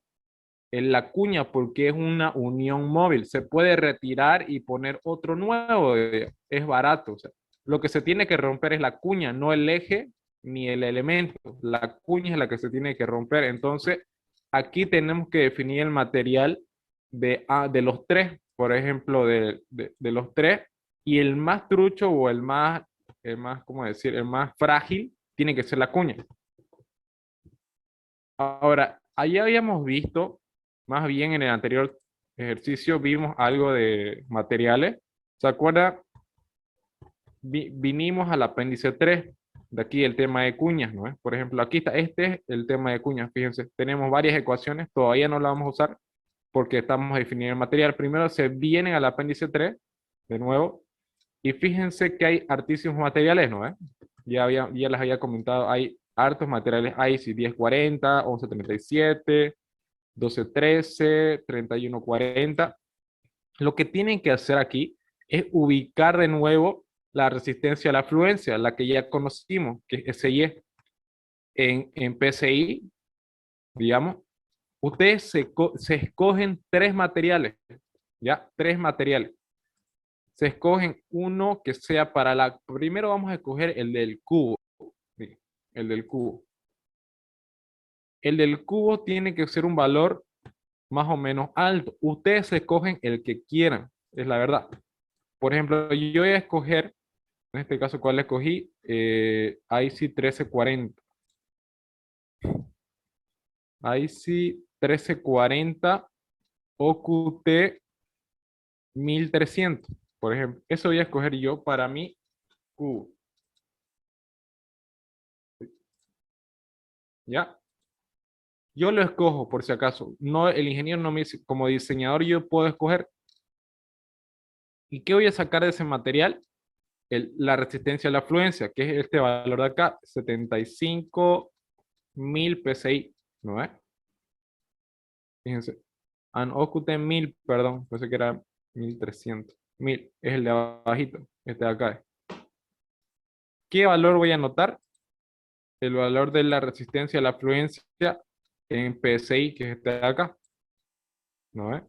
S1: la cuña, porque es una unión móvil. Se puede retirar y poner otro nuevo. Es barato. O sea, lo que se tiene que romper es la cuña, no el eje ni el elemento. La cuña es la que se tiene que romper. Entonces, aquí tenemos que definir el material de los tres, por ejemplo, de los tres, y el más trucho o ¿cómo decir? El más frágil tiene que ser la cuña. Ahora, allá habíamos visto, más bien en el anterior ejercicio, vimos algo de materiales. ¿Se acuerda? Vinimos al apéndice 3, de aquí el tema de cuñas, ¿no? Por ejemplo, aquí está, este es el tema de cuñas. Fíjense, tenemos varias ecuaciones, todavía no las vamos a usar porque estamos definiendo el material. Primero se vienen al apéndice 3, de nuevo, y fíjense que hay hartísimos materiales, ¿no? Ya les había comentado, hay hartos materiales, hay 1040, 1137, 1213, 3140. Lo que tienen que hacer aquí es ubicar de nuevo la resistencia a la fluencia, la que ya conocimos, que es SI. En PSI, digamos, ustedes se escogen tres materiales, ¿ya? Tres materiales. Se escogen uno que sea para la... Primero vamos a escoger el del cubo. ¿Sí? El del cubo. El del cubo tiene que ser un valor más o menos alto. Ustedes escogen el que quieran, es la verdad. Por ejemplo, yo voy a escoger, en este caso, ¿cuál escogí? IC 1340. IC 1340 OQT 1300, por ejemplo. Eso voy a escoger yo para mi cubo. ¿Ya? Yo lo escojo por si acaso. No, el ingeniero no me dice, como diseñador yo puedo escoger. ¿Y qué voy a sacar de ese material? La resistencia a la fluencia, que es este valor de acá, 75.000 PSI, ¿no es? Fíjense. OQT 1000, perdón, pensé que era 1300. 1000 es el de abajito, este de acá. ¿Qué valor voy a anotar? El valor de la resistencia a la fluencia en PSI, que es este de acá. ¿No es?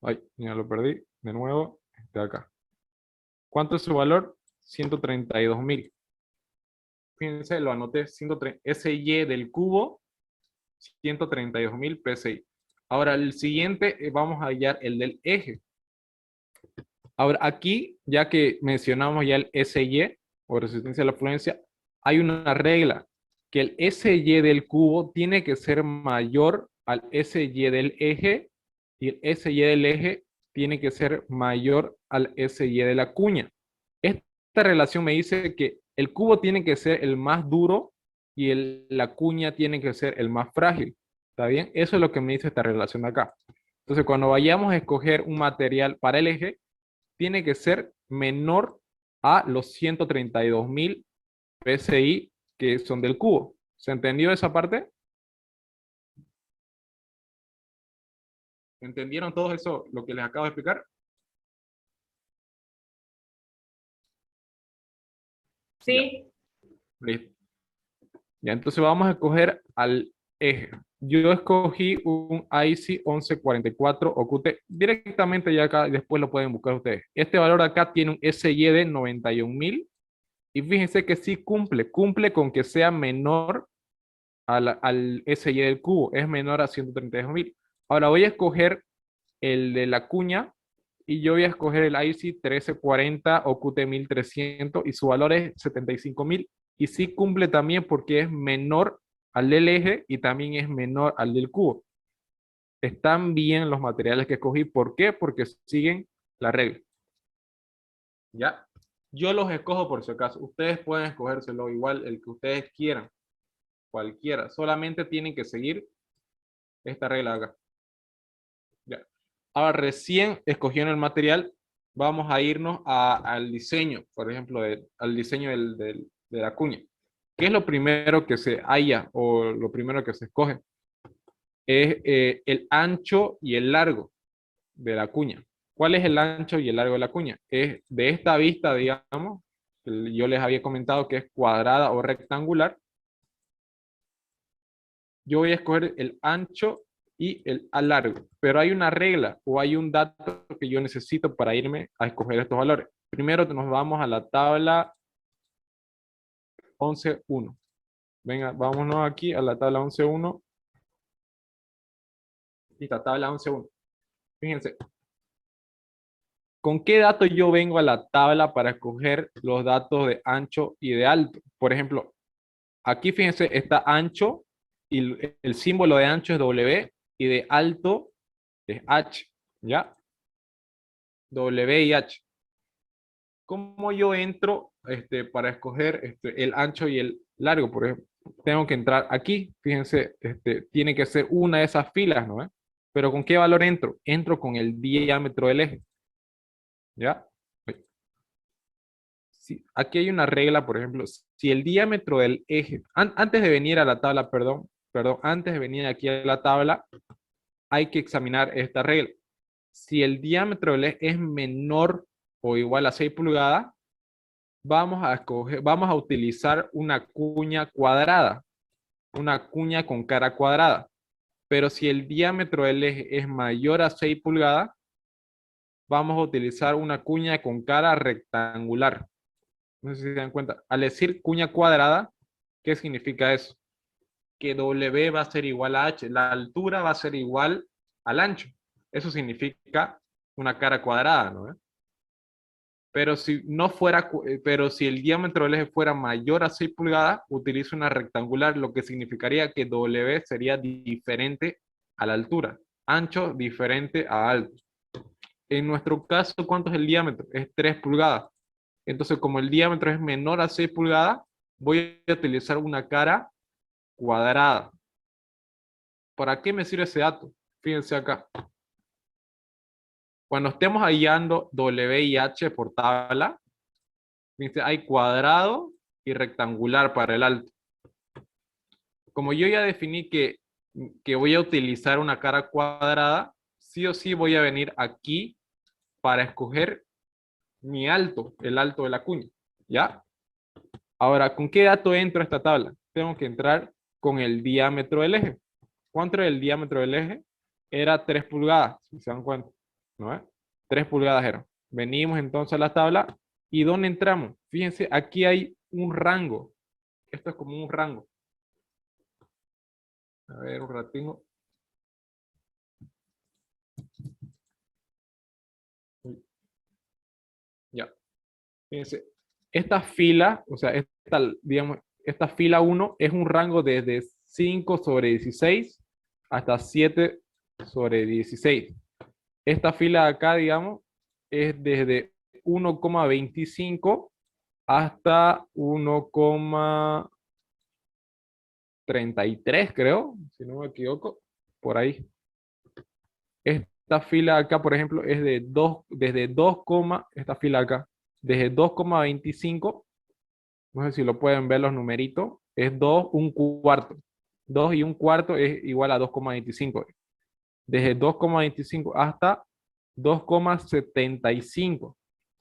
S1: Ay, ya lo perdí. De nuevo, este de acá. ¿Cuánto es su valor? 132.000. Fíjense, lo anoté. SY del cubo, 132.000 PSI. Ahora, el siguiente, vamos a hallar el del eje. Ahora, aquí, ya que mencionamos ya el SY, o resistencia a la fluencia, hay una regla, que el SY del cubo tiene que ser mayor al SY del eje, y el SY del eje tiene que ser mayor al SY de la cuña. Esta relación me dice que El cubo tiene que ser el más duro y la cuña tiene que ser el más frágil. ¿Está bien? Eso es lo que me dice esta relación de acá. Entonces, cuando vayamos a escoger un material para el eje, tiene que ser menor a los 132.000 PSI que son del cubo. ¿Se entendió esa parte? ¿Entendieron todo eso, lo que les acabo de explicar?
S2: Sí.
S1: Listo. Ya, entonces vamos a escoger al eje. Yo escogí un IC 1144 OQT. Directamente ya acá, después lo pueden buscar ustedes. Este valor acá tiene un SY de 91.000. Y fíjense que sí cumple con que sea menor al SY del cubo. Es menor a 132.000. Ahora voy a escoger el de la cuña. Y yo voy a escoger el IC 1340 OQT 1300 y su valor es 75.000. Y sí cumple también porque es menor al del eje y también es menor al del cubo. Están bien los materiales que escogí. ¿Por qué? Porque siguen la regla. ¿Ya? Yo los escojo por si acaso. Ustedes pueden escogérselo igual, el que ustedes quieran. Cualquiera. Solamente tienen que seguir esta regla acá. Ya. Ahora recién escogieron el material. Vamos a irnos al diseño, por ejemplo, al diseño de la cuña. ¿Qué es lo primero que se halla o lo primero que se escoge? Es el ancho y el largo de la cuña. ¿Cuál es el ancho y el largo de la cuña? Es de esta vista, digamos, yo les había comentado que es cuadrada o rectangular. Yo voy a escoger el ancho y el largo, pero hay una regla o hay un dato que yo necesito para irme a escoger estos valores. Primero nos vamos a la tabla 11.1. Venga, vámonos aquí a la tabla 11.1. Esta tabla 11.1. Fíjense, ¿con qué dato yo vengo a la tabla para escoger los datos de ancho y de alto? Por ejemplo, aquí fíjense, está ancho y el símbolo de ancho es W y de alto es H, ¿ya? W y H. ¿Cómo yo entro para escoger el ancho y el largo? Por ejemplo, tengo que entrar aquí, fíjense, tiene que ser una de esas filas, ¿no? Pero ¿con qué valor entro? Entro con el diámetro del eje, ¿ya? Sí, aquí hay una regla, por ejemplo, si el diámetro del eje, antes de venir a la tabla, perdón, antes de venir aquí a la tabla, hay que examinar esta regla. Si el diámetro del eje es menor o igual a 6 pulgadas, vamos a utilizar una cuña cuadrada, una cuña con cara cuadrada. Pero si el diámetro del eje es mayor a 6 pulgadas, vamos a utilizar una cuña con cara rectangular. No sé si se dan cuenta. Al decir cuña cuadrada, ¿qué significa eso? Que W va a ser igual a H. La altura va a ser igual al ancho. Eso significa una cara cuadrada, ¿no? Pero si no fuera, pero si el diámetro del eje fuera mayor a 6 pulgadas, utilizo una rectangular, lo que significaría que W sería diferente a la altura. Ancho diferente a alto. En nuestro caso, ¿cuánto es el diámetro? Es 3 pulgadas. Entonces, como el diámetro es menor a 6 pulgadas, voy a utilizar una cara cuadrada. ¿Para qué me sirve ese dato? Fíjense acá. Cuando estemos hallando W y H por tabla, fíjense, hay cuadrado y rectangular para el alto. Como yo ya definí que voy a utilizar una cara cuadrada, sí o sí voy a venir aquí para escoger mi alto, el alto de la cuña. ¿Ya? Ahora, ¿con qué dato entro a esta tabla? Tengo que entrar con el diámetro del eje. ¿Cuánto era el diámetro del eje? Era 3 pulgadas, si se dan cuenta. ¿No es? 3 pulgadas era. Venimos entonces a la tabla. ¿Y dónde entramos? Fíjense, aquí hay un rango. Esto es como un rango. A ver, un ratito. Ya. Fíjense, esta fila, o sea, digamos, esta fila 1 es un rango desde 5 sobre 16 hasta 7 sobre 16. Esta fila de acá, digamos, es desde 1,25 hasta 1,33, creo, si no me equivoco, por ahí. Esta fila acá, por ejemplo, es de 2, desde 2, esta fila acá, desde 2,25, no sé si lo pueden ver los numeritos, es 2, un cuarto. 2 y un cuarto es igual a 2,25. Desde 2,25 hasta 2,75.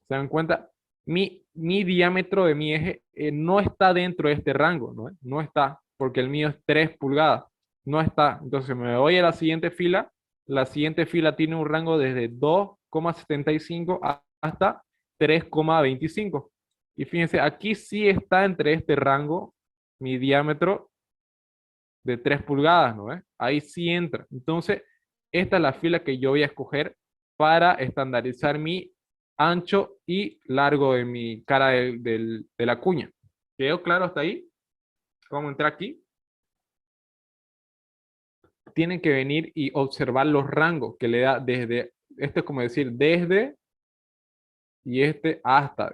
S1: ¿Se dan cuenta? Mi diámetro de mi eje no está dentro de este rango, ¿no? No está, porque el mío es 3 pulgadas. No está. Entonces me voy a la siguiente fila. La siguiente fila tiene un rango desde 2,75 hasta 3,25. Y fíjense, aquí sí está entre este rango mi diámetro de 3 pulgadas, ¿no? Ahí sí entra. Entonces, esta es la fila que yo voy a escoger para estandarizar mi ancho y largo de mi cara de la cuña. ¿Quedó claro hasta ahí? Vamos a entrar aquí. Tienen que venir y observar los rangos que le da desde, este es como decir, desde y este hasta.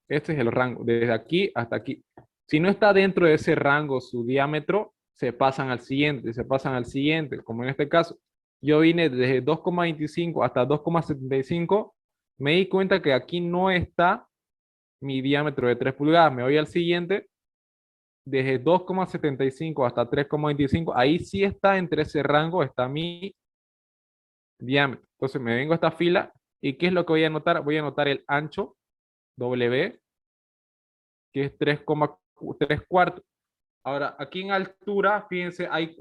S1: Este es el rango, desde aquí hasta aquí. Si no está dentro de ese rango su diámetro, se pasan al siguiente, se pasan al siguiente, como en este caso. Yo vine desde 2,25 hasta 2,75, me di cuenta que aquí no está mi diámetro de 3 pulgadas, me voy al siguiente, desde 2,75 hasta 3,25, ahí sí está entre ese rango, está mi diámetro. Entonces me vengo a esta fila y ¿qué es lo que voy a anotar? Voy a anotar el ancho, W, que es 3,3 cuartos. Ahora, aquí en altura, fíjense, hay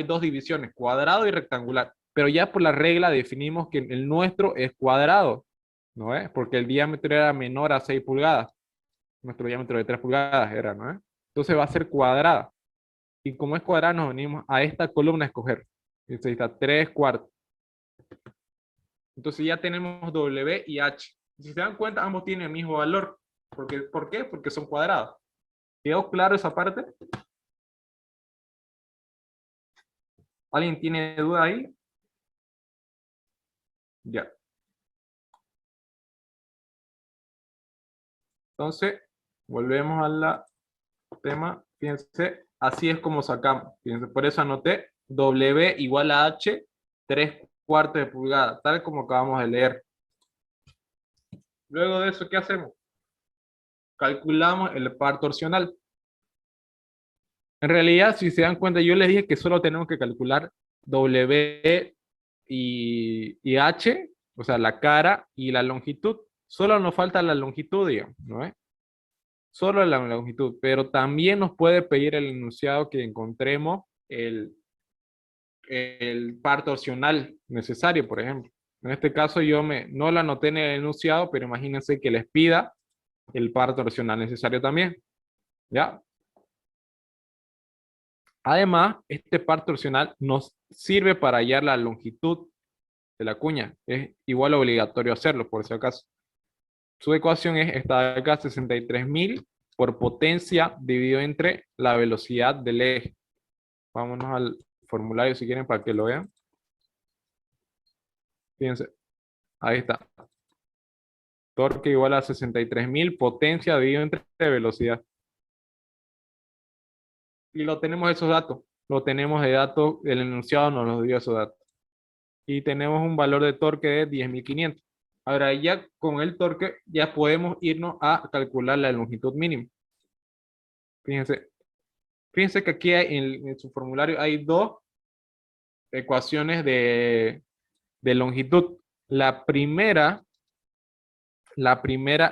S1: dos divisiones, cuadrado y rectangular. Pero ya por la regla definimos que el nuestro es cuadrado, ¿no es? Porque el diámetro era menor a 6 pulgadas. Nuestro diámetro de 3 pulgadas era, ¿no es? Entonces va a ser cuadrada. Y como es cuadrada, nos venimos a esta columna a escoger. Entonces ahí está 3 cuartos. Entonces ya tenemos W y H. Si se dan cuenta, ambos tienen el mismo valor. ¿Por qué? Porque son cuadrados. ¿Quedó claro esa parte? ¿Alguien tiene duda ahí? Ya. Entonces, volvemos al tema. Fíjense, así es como sacamos. Fíjense, por eso anoté W igual a H, 3 cuartos de pulgada, tal como acabamos de leer. Luego de eso, ¿qué hacemos? Calculamos el par torsional. En realidad, si se dan cuenta, yo les dije que solo tenemos que calcular W y H, o sea, la cara y la longitud. Solo nos falta la longitud, digamos, ¿no es? Solo la longitud, pero también nos puede pedir el enunciado que encontremos el par torsional necesario, por ejemplo. En este caso no lo anoté en el enunciado, pero imagínense que les pida el par torsional necesario también. ¿Ya? Además, este par torsional nos sirve para hallar la longitud de la cuña. Es igual obligatorio hacerlo, por si acaso. Su ecuación es esta de acá, 63.000 por potencia dividido entre la velocidad del eje. Vámonos al formulario si quieren para que lo vean. Fíjense, ahí está. Torque igual a 63.000, potencia dividido entre velocidad. Y lo tenemos esos datos. Lo tenemos de datos, el enunciado nos dio esos datos. Y tenemos un valor de torque de 10.500. Ahora ya con el torque ya podemos irnos a calcular la longitud mínima. Fíjense, fíjense que aquí en su formulario hay dos ecuaciones de longitud. La primera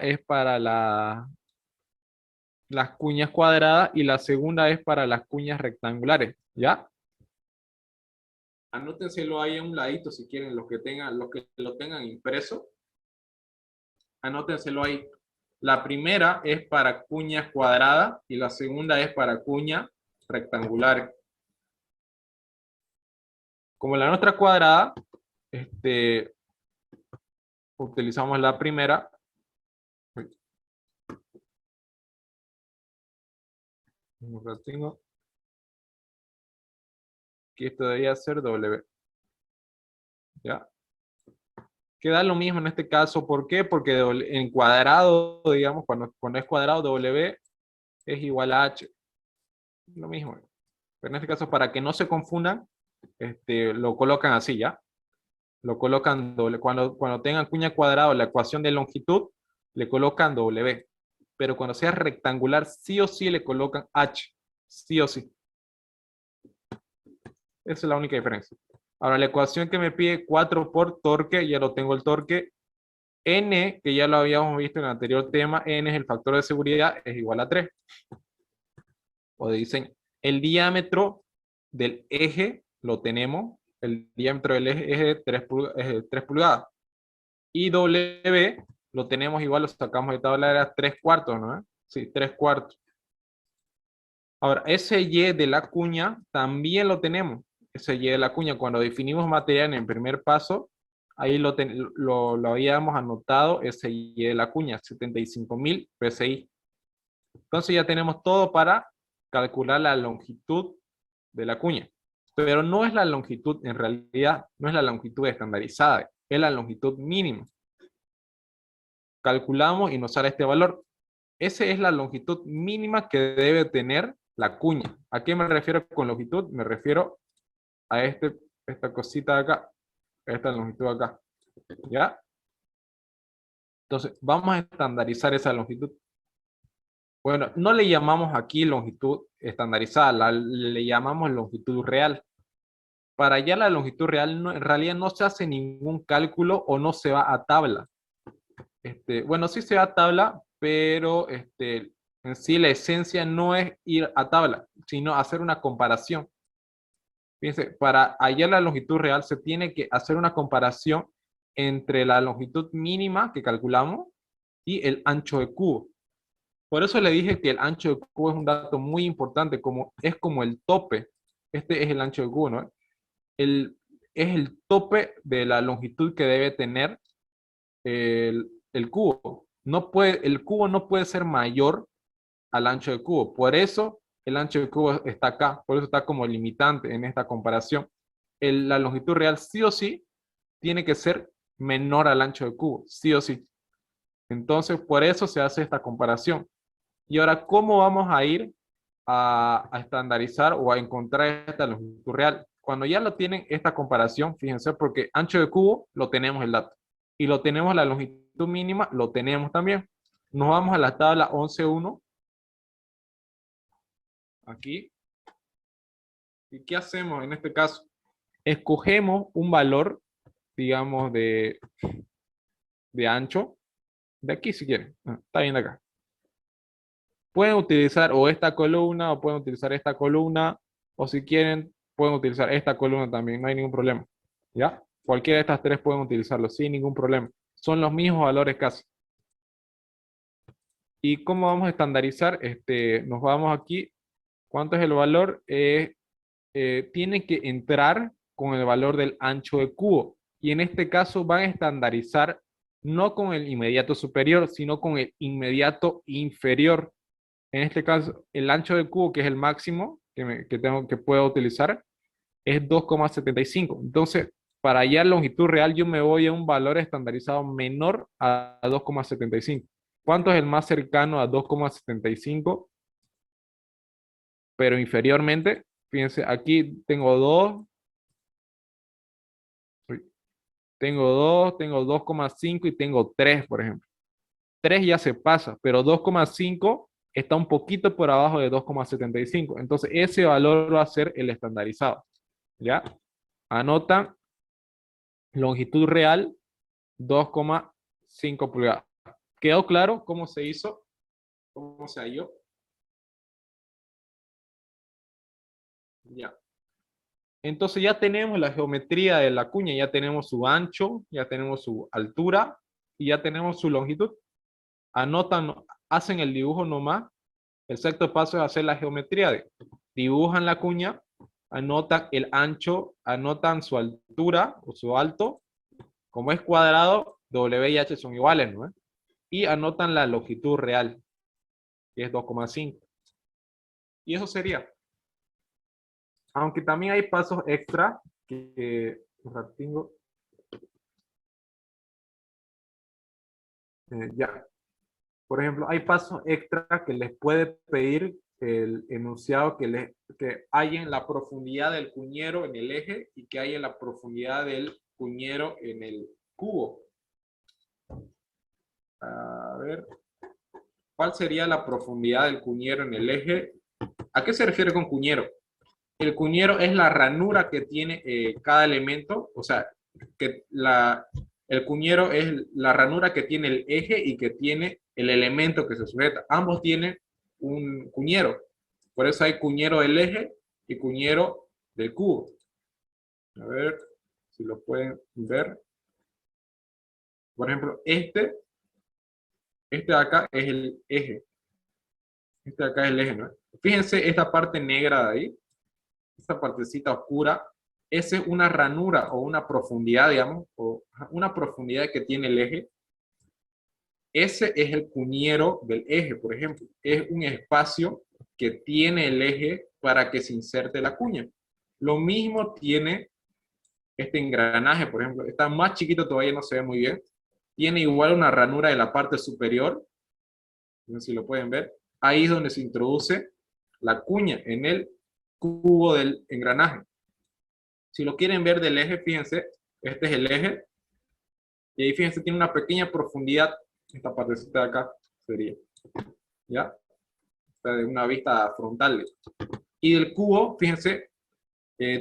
S1: es para las cuñas cuadradas y la segunda es para las cuñas rectangulares, ¿ya? Anótenselo ahí a un ladito si quieren, los que lo tengan impreso. Anótenselo ahí. La primera es para cuñas cuadradas y la segunda es para cuñas rectangulares. Como la nuestra cuadrada, utilizamos la primera. Un ratito. Que esto debería ser W. ¿Ya? queda lo mismo en este caso. ¿Por qué? Porque en cuadrado, digamos, cuando es cuadrado, W es igual a H. Lo mismo. Pero en este caso, para que no se confundan, lo colocan así, ¿ya? Lo colocan doble. Cuando tengan cuña cuadrada, la ecuación de longitud, le colocan W. Pero cuando sea rectangular, sí o sí le colocan H. Sí o sí. Esa es la única diferencia. Ahora, la ecuación que me pide 4 por torque, ya lo tengo el torque. N, que ya lo habíamos visto en el anterior tema, N es el factor de seguridad, es igual a 3. O de diseño. El diámetro del eje lo tenemos. El diámetro del eje es de 3 pulgadas. Y W lo tenemos igual, lo sacamos de tabla, era 3 cuartos, ¿no? Sí, 3 cuartos. Ahora, ese Y de la cuña también lo tenemos. Ese Y de la cuña, cuando definimos material en el primer paso, ahí lo habíamos anotado, ese Y de la cuña, 75.000 PSI. Entonces ya tenemos todo para calcular la longitud de la cuña. Pero no es la longitud, en realidad, no es la longitud estandarizada, es la longitud mínima. Calculamos y nos sale este valor. Esa es la longitud mínima que debe tener la cuña. ¿A qué me refiero con longitud? Me refiero a esta cosita de acá, esta longitud de acá. ¿Ya? Entonces, vamos a estandarizar esa longitud. Bueno, no le llamamos aquí longitud estandarizada, le llamamos longitud real. Para hallar la longitud real, en realidad no se hace ningún cálculo o no se va a tabla. Bueno, sí se va a tabla, pero en sí la esencia no es ir a tabla, sino hacer una comparación. Fíjense, para hallar la longitud real se tiene que hacer una comparación entre la longitud mínima que calculamos y el ancho de cubo. Por eso le dije que el ancho de cubo es un dato muy importante, es como el tope. Este es el ancho de cubo, ¿no? Es el tope de la longitud que debe tener el cubo. El cubo no puede ser mayor al ancho de cubo. Por eso el ancho de cubo está acá. Por eso está como limitante en esta comparación. La longitud real sí o sí tiene que ser menor al ancho de cubo. Sí o sí. Entonces, por eso se hace esta comparación. Y ahora, ¿cómo vamos a ir a estandarizar o a encontrar esta longitud real? Cuando ya lo tienen esta comparación, fíjense, porque ancho de cubo lo tenemos el dato. Y lo tenemos la longitud mínima, lo tenemos también. Nos vamos a la tabla 11.1. Aquí. ¿Y qué hacemos en este caso? Escogemos un valor, digamos, de ancho. De aquí si quieren. Está bien de acá. Pueden utilizar o esta columna o pueden utilizar esta columna. O si quieren, pueden utilizar esta columna también. No hay ningún problema. ¿Ya? Cualquiera de estas tres pueden utilizarlo sin ningún problema. Son los mismos valores casi. ¿Y cómo vamos a estandarizar? Nos vamos aquí. ¿Cuánto es el valor? Tiene que entrar con el valor del ancho de cubo. Y en este caso van a estandarizar no con el inmediato superior, sino con el inmediato inferior. En este caso, el ancho de cubo, que es el máximo que puedo utilizar, es 2,75. Entonces, para hallar longitud real, yo me voy a un valor estandarizado menor a 2,75. ¿Cuánto es el más cercano a 2,75? Pero inferiormente, fíjense, aquí tengo 2, tengo 2,5 y tengo 3, por ejemplo. 3 ya se pasa, pero 2,5 está un poquito por abajo de 2,75. Entonces, ese valor va a ser el estandarizado. ¿Ya? Anotan longitud real 2,5 pulgadas. ¿Quedó claro cómo se hizo? ¿Cómo se halló? Ya. Entonces ya tenemos la geometría de la cuña, ya tenemos su ancho, ya tenemos su altura y ya tenemos su longitud. Anotan, hacen el dibujo nomás. El sexto paso es hacer la geometría. Dibujan la cuña, anotan el ancho, anotan su altura o su alto. Como es cuadrado, W y H son iguales, ¿no? Y anotan la longitud real, que es 2,5. Y eso sería. Aunque también hay pasos extra que tengo. Ya. Por ejemplo, hay pasos extra que les puede pedir el enunciado que hay en la profundidad del cuñero en el eje y que hay en la profundidad del cuñero en el cubo. A ver, ¿cuál sería la profundidad del cuñero en el eje? ¿A qué se refiere con cuñero? El cuñero es la ranura que tiene cada elemento, o sea, que el cuñero es la ranura que tiene el eje y que tiene el elemento que se sujeta. Ambos tienen un cuñero. Por eso hay cuñero del eje y cuñero del cubo. A ver si lo pueden ver. Por ejemplo, este de acá es el eje. Este de acá es el eje, ¿no? Fíjense esta parte negra de ahí. Esta partecita oscura. Esa es una ranura o una profundidad, digamos, o una profundidad que tiene el eje. Ese es el cuñero del eje, por ejemplo. Es un espacio que tiene el eje para que se inserte la cuña. Lo mismo tiene este engranaje, por ejemplo. Está más chiquito, todavía no se ve muy bien. Tiene igual una ranura de la parte superior. No sé si lo pueden ver. Ahí es donde se introduce la cuña en el cubo del engranaje. Si lo quieren ver del eje, fíjense, este es el eje. Y ahí fíjense, tiene una pequeña profundidad. Esta partecita de acá sería. ¿Ya? Esta de una vista frontal. Y del cubo, fíjense,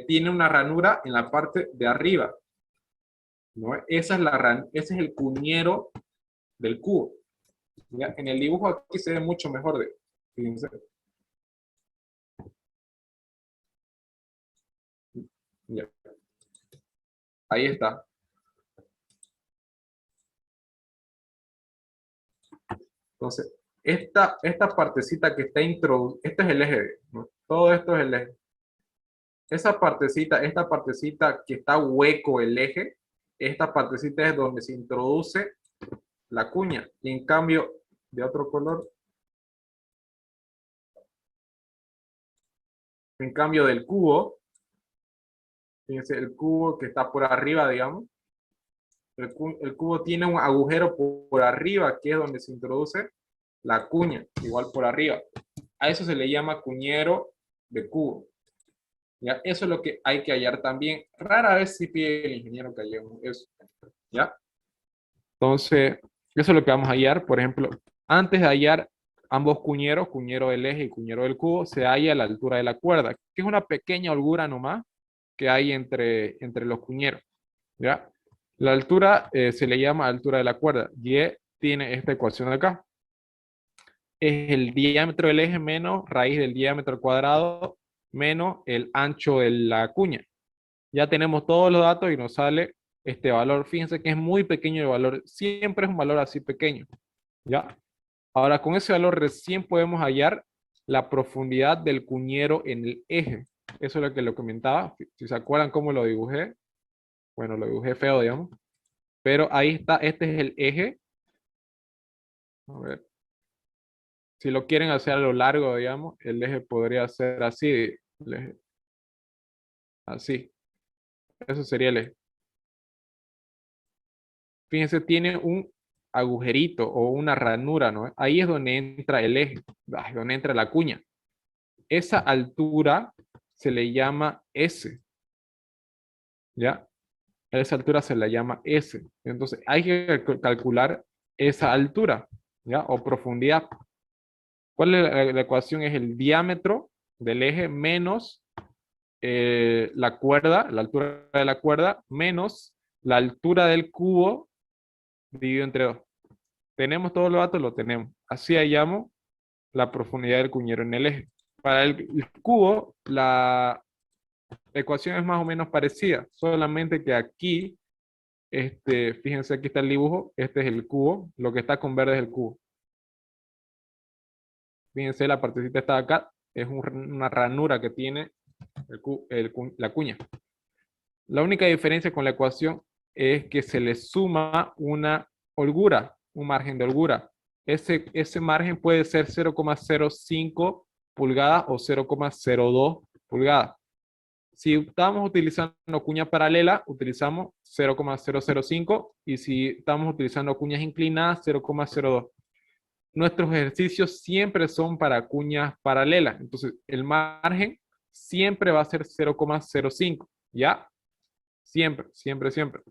S1: tiene una ranura en la parte de arriba. ¿No? Ese es el cuñero del cubo. ¿Ya? En el dibujo aquí se ve mucho mejor. Fíjense. Ya. Ahí está. Entonces, esta partecita que está introducida, este es el eje, ¿no? Todo esto es el eje. Esta partecita que está hueco el eje, esta partecita es donde se introduce la cuña. Y en cambio, de otro color, en cambio del cubo, fíjense, el cubo que está por arriba, digamos, el cubo tiene un agujero por arriba, que es donde se introduce la cuña, igual por arriba. A eso se le llama cuñero de cubo. ¿Ya? Eso es lo que hay que hallar también. Rara vez si pide el ingeniero que hallemos eso. ¿Ya? Entonces, eso es lo que vamos a hallar. Por ejemplo, antes de hallar ambos cuñeros, cuñero del eje y cuñero del cubo, se halla la altura de la cuerda, que es una pequeña holgura nomás que hay entre los cuñeros. ¿Ya? La altura se le llama altura de la cuerda. Y tiene esta ecuación de acá. Es el diámetro del eje menos raíz del diámetro cuadrado menos el ancho de la cuña. Ya tenemos todos los datos y nos sale este valor. Fíjense que es muy pequeño el valor. Siempre es un valor así pequeño. ¿Ya? Ahora, con ese valor recién podemos hallar la profundidad del cuñero en el eje. Eso es lo que lo comentaba. Si se acuerdan cómo lo dibujé. Bueno, lo dibujé feo, digamos. Pero ahí está. Este es el eje. A ver. Si lo quieren hacer a lo largo, digamos, el eje podría ser así. El eje. Así. Eso sería el eje. Fíjense, tiene un agujerito o una ranura, ¿no? Ahí es donde entra el eje, donde entra la cuña. Esa altura se le llama S. ¿Ya? Esa altura se la llama S. Entonces, hay que calcular esa altura, ¿ya? O profundidad. ¿Cuál es la ecuación? Es el diámetro del eje menos la cuerda, la altura de la cuerda, menos la altura del cubo dividido entre 2. ¿Tenemos todos los datos? Lo tenemos. Así hallamos la profundidad del cuñero en el eje. Para el cubo, la ecuación es más o menos parecida, solamente que aquí, fíjense, aquí está el dibujo, este es el cubo, lo que está con verde es el cubo. Fíjense, la partecita está acá, es una ranura que tiene la cuña. La única diferencia con la ecuación es que se le suma una holgura, un margen de holgura. Ese margen puede ser 0,05 pulgadas o 0,02 pulgadas. Si estamos utilizando cuña paralela, utilizamos 0,005 y si estamos utilizando cuñas inclinadas, 0,02. Nuestros ejercicios siempre son para cuñas paralelas. Entonces, el margen siempre va a ser 0,05. ¿Ya? Siempre, siempre, siempre.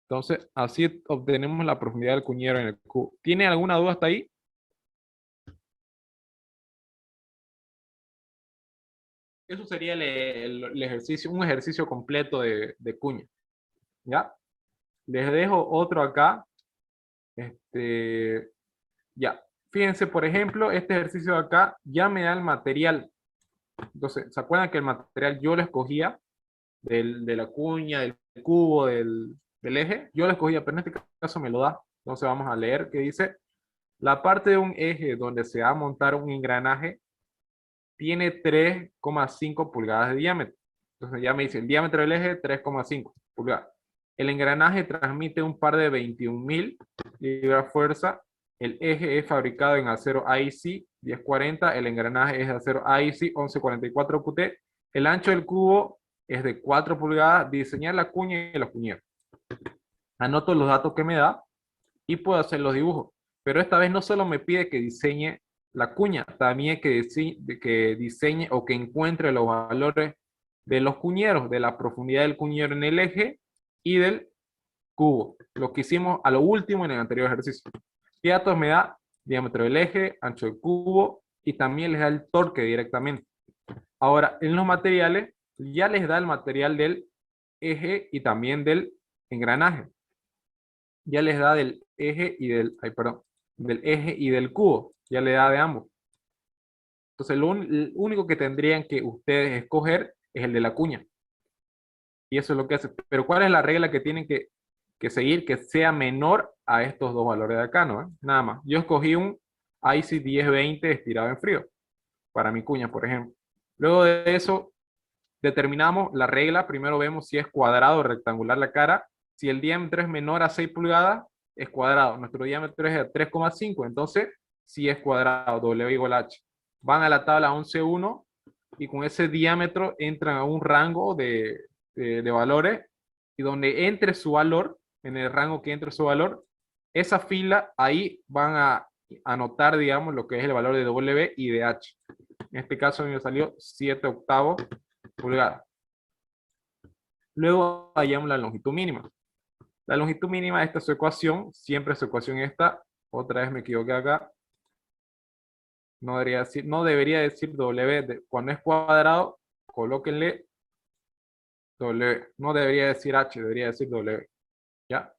S1: Entonces, así obtenemos la profundidad del cuñero en el cubo. ¿Tiene alguna duda hasta ahí? Eso sería el ejercicio, un ejercicio completo de cuña. ¿Ya? Les dejo otro acá. Ya. Fíjense, por ejemplo, este ejercicio de acá ya me da el material. Entonces, ¿se acuerdan que el material yo lo escogía de la cuña, del cubo, del eje? Yo lo escogía, pero en este caso me lo da. Entonces vamos a leer que dice, la parte de un eje donde se va a montar un engranaje tiene 3,5 pulgadas de diámetro. Entonces ya me dice, el diámetro del eje 3,5 pulgadas. El engranaje transmite un par de 21.000 libras fuerza. El eje es fabricado en acero AIC 1040. El engranaje es de acero AIC 1144 QT. El ancho del cubo es de 4 pulgadas. Diseñar la cuña y los cuñeros. Anoto los datos que me da y puedo hacer los dibujos. Pero esta vez no solo me pide que diseñe la cuña, también que diseñe o que encuentre los valores de los cuñeros, de la profundidad del cuñero en el eje y del cubo. Lo que hicimos a lo último en el anterior ejercicio. ¿Qué datos me da? Diámetro del eje, ancho del cubo y también les da el torque directamente. Ahora, en los materiales, ya les da el material del eje y también del engranaje. Ya les da del eje y del cubo. Ya le da de ambos. Entonces, lo único que tendrían que ustedes escoger es el de la cuña. Y eso es lo que hace. Pero ¿cuál es la regla que tienen que seguir? Que sea menor a estos dos valores de acá, ¿no? Nada más. Yo escogí un IC 1020 estirado en frío. Para mi cuña, por ejemplo. Luego de eso, determinamos la regla. Primero vemos si es cuadrado o rectangular la cara. Si el diámetro es menor a 6 pulgadas, es cuadrado. Nuestro diámetro es de 3,5. Entonces, si es cuadrado, W igual a H. Van a la tabla 11.1 y con ese diámetro entran a un rango de valores y donde entre su valor, en el rango que entre su valor, esa fila, ahí van a anotar, digamos, lo que es el valor de W y de H. En este caso a mí me salió 7/8 pulgadas. Luego hallamos la longitud mínima. La longitud mínima, esta es su ecuación, siempre su ecuación esta, otra vez me equivoqué acá. No debería decir W, cuando es cuadrado, colóquenle W. No debería decir H, debería decir W. ¿Ya?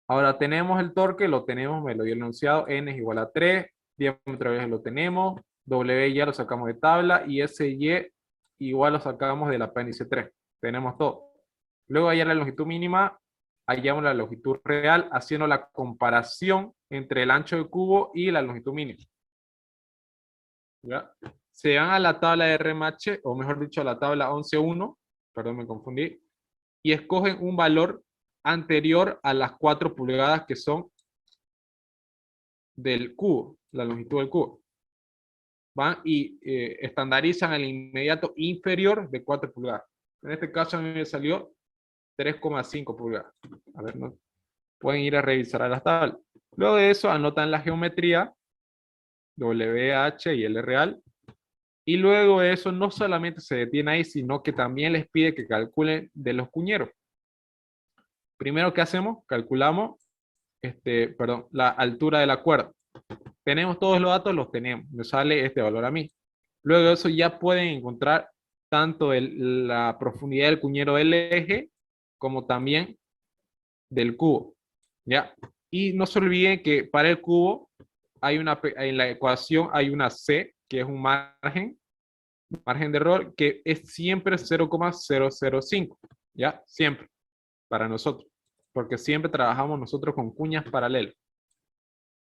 S1: Ahora tenemos el torque, lo tenemos, me lo dio enunciado, N es igual a 3, diámetro de eje lo tenemos, W ya lo sacamos de tabla y SY igual lo sacamos del apéndice 3. Tenemos todo. Luego hallar la longitud mínima, hallamos la longitud real haciendo la comparación entre el ancho del cubo y la longitud mínima. ¿Ya? Se van a la tabla de RMH, o mejor dicho a la tabla 11.1, perdón me confundí, y escogen un valor anterior a las 4 pulgadas que son del cubo, la longitud del cubo. Van y estandarizan el inmediato inferior de 4 pulgadas. En este caso a mí me salió 3,5 pulgadas. A ver, ¿no? Pueden ir a revisar a las tablas. Luego de eso anotan la geometría, WH y L real. Y luego de eso no solamente se detiene ahí, sino que también les pide que calculen de los cuñeros. Primero, ¿qué hacemos? Calculamos la altura de la cuerda. ¿Tenemos todos los datos? Los tenemos. Me sale este valor a mí. Luego de eso ya pueden encontrar tanto la profundidad del cuñero del eje como también del cubo. ¿Ya? Y no se olviden que para el cubo en la ecuación hay una C, que es un margen de error, que es siempre 0,005. ¿Ya? Siempre. Para nosotros. Porque siempre trabajamos nosotros con cuñas paralelas.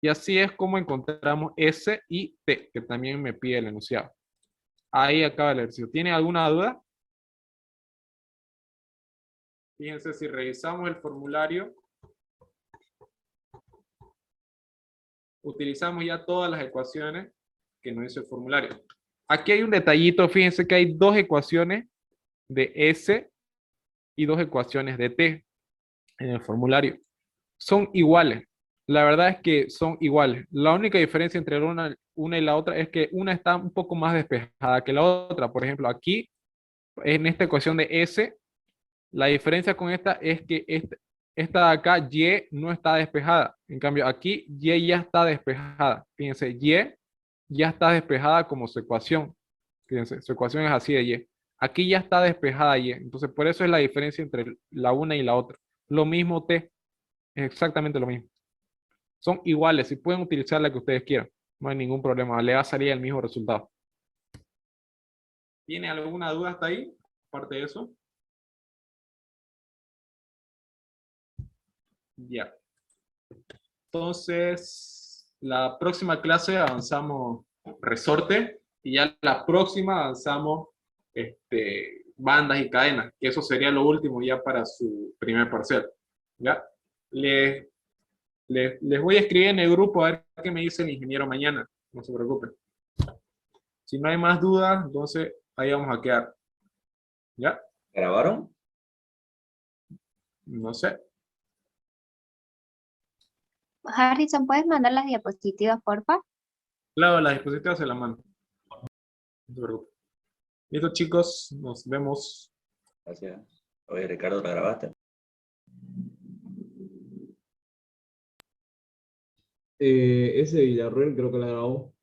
S1: Y así es como encontramos S y T, que también me pide el enunciado. Ahí acaba el ejercicio. ¿Tiene alguna duda? Fíjense, si revisamos el formulario, utilizamos ya todas las ecuaciones que nos dice el formulario. Aquí hay un detallito, fíjense que hay dos ecuaciones de S y dos ecuaciones de T en el formulario. Son iguales. La verdad es que son iguales. La única diferencia entre una y la otra es que una está un poco más despejada que la otra. Por ejemplo, aquí, en esta ecuación de S, la diferencia con esta es que esta de acá, Y, no está despejada. En cambio, aquí, Y ya está despejada. Fíjense, Y ya está despejada como su ecuación. Fíjense, su ecuación es así de Y. Aquí ya está despejada Y. Entonces, por eso es la diferencia entre la una y la otra. Lo mismo T, es exactamente lo mismo. Son iguales, y pueden utilizar la que ustedes quieran. No hay ningún problema, le va a salir el mismo resultado. ¿Tiene alguna duda hasta ahí? Aparte de eso. Ya. Entonces, la próxima clase avanzamos resorte y ya la próxima avanzamos bandas y cadenas, que eso sería lo último ya para su primer parcial. ¿Ya? Les voy a escribir en el grupo a ver qué me dice el ingeniero mañana. No se preocupen. Si no hay más dudas, entonces ahí vamos a quedar. ¿Ya?
S7: ¿Grabaron?
S1: No sé.
S8: Harrison, ¿puedes mandar las diapositivas, porfa?
S1: Claro, las dispositivas se las mando. No se preocupen. Listo, chicos. Nos vemos.
S7: Gracias. Oye, Ricardo, ¿la grabaste?
S6: Ese Villarroel creo que la grabó.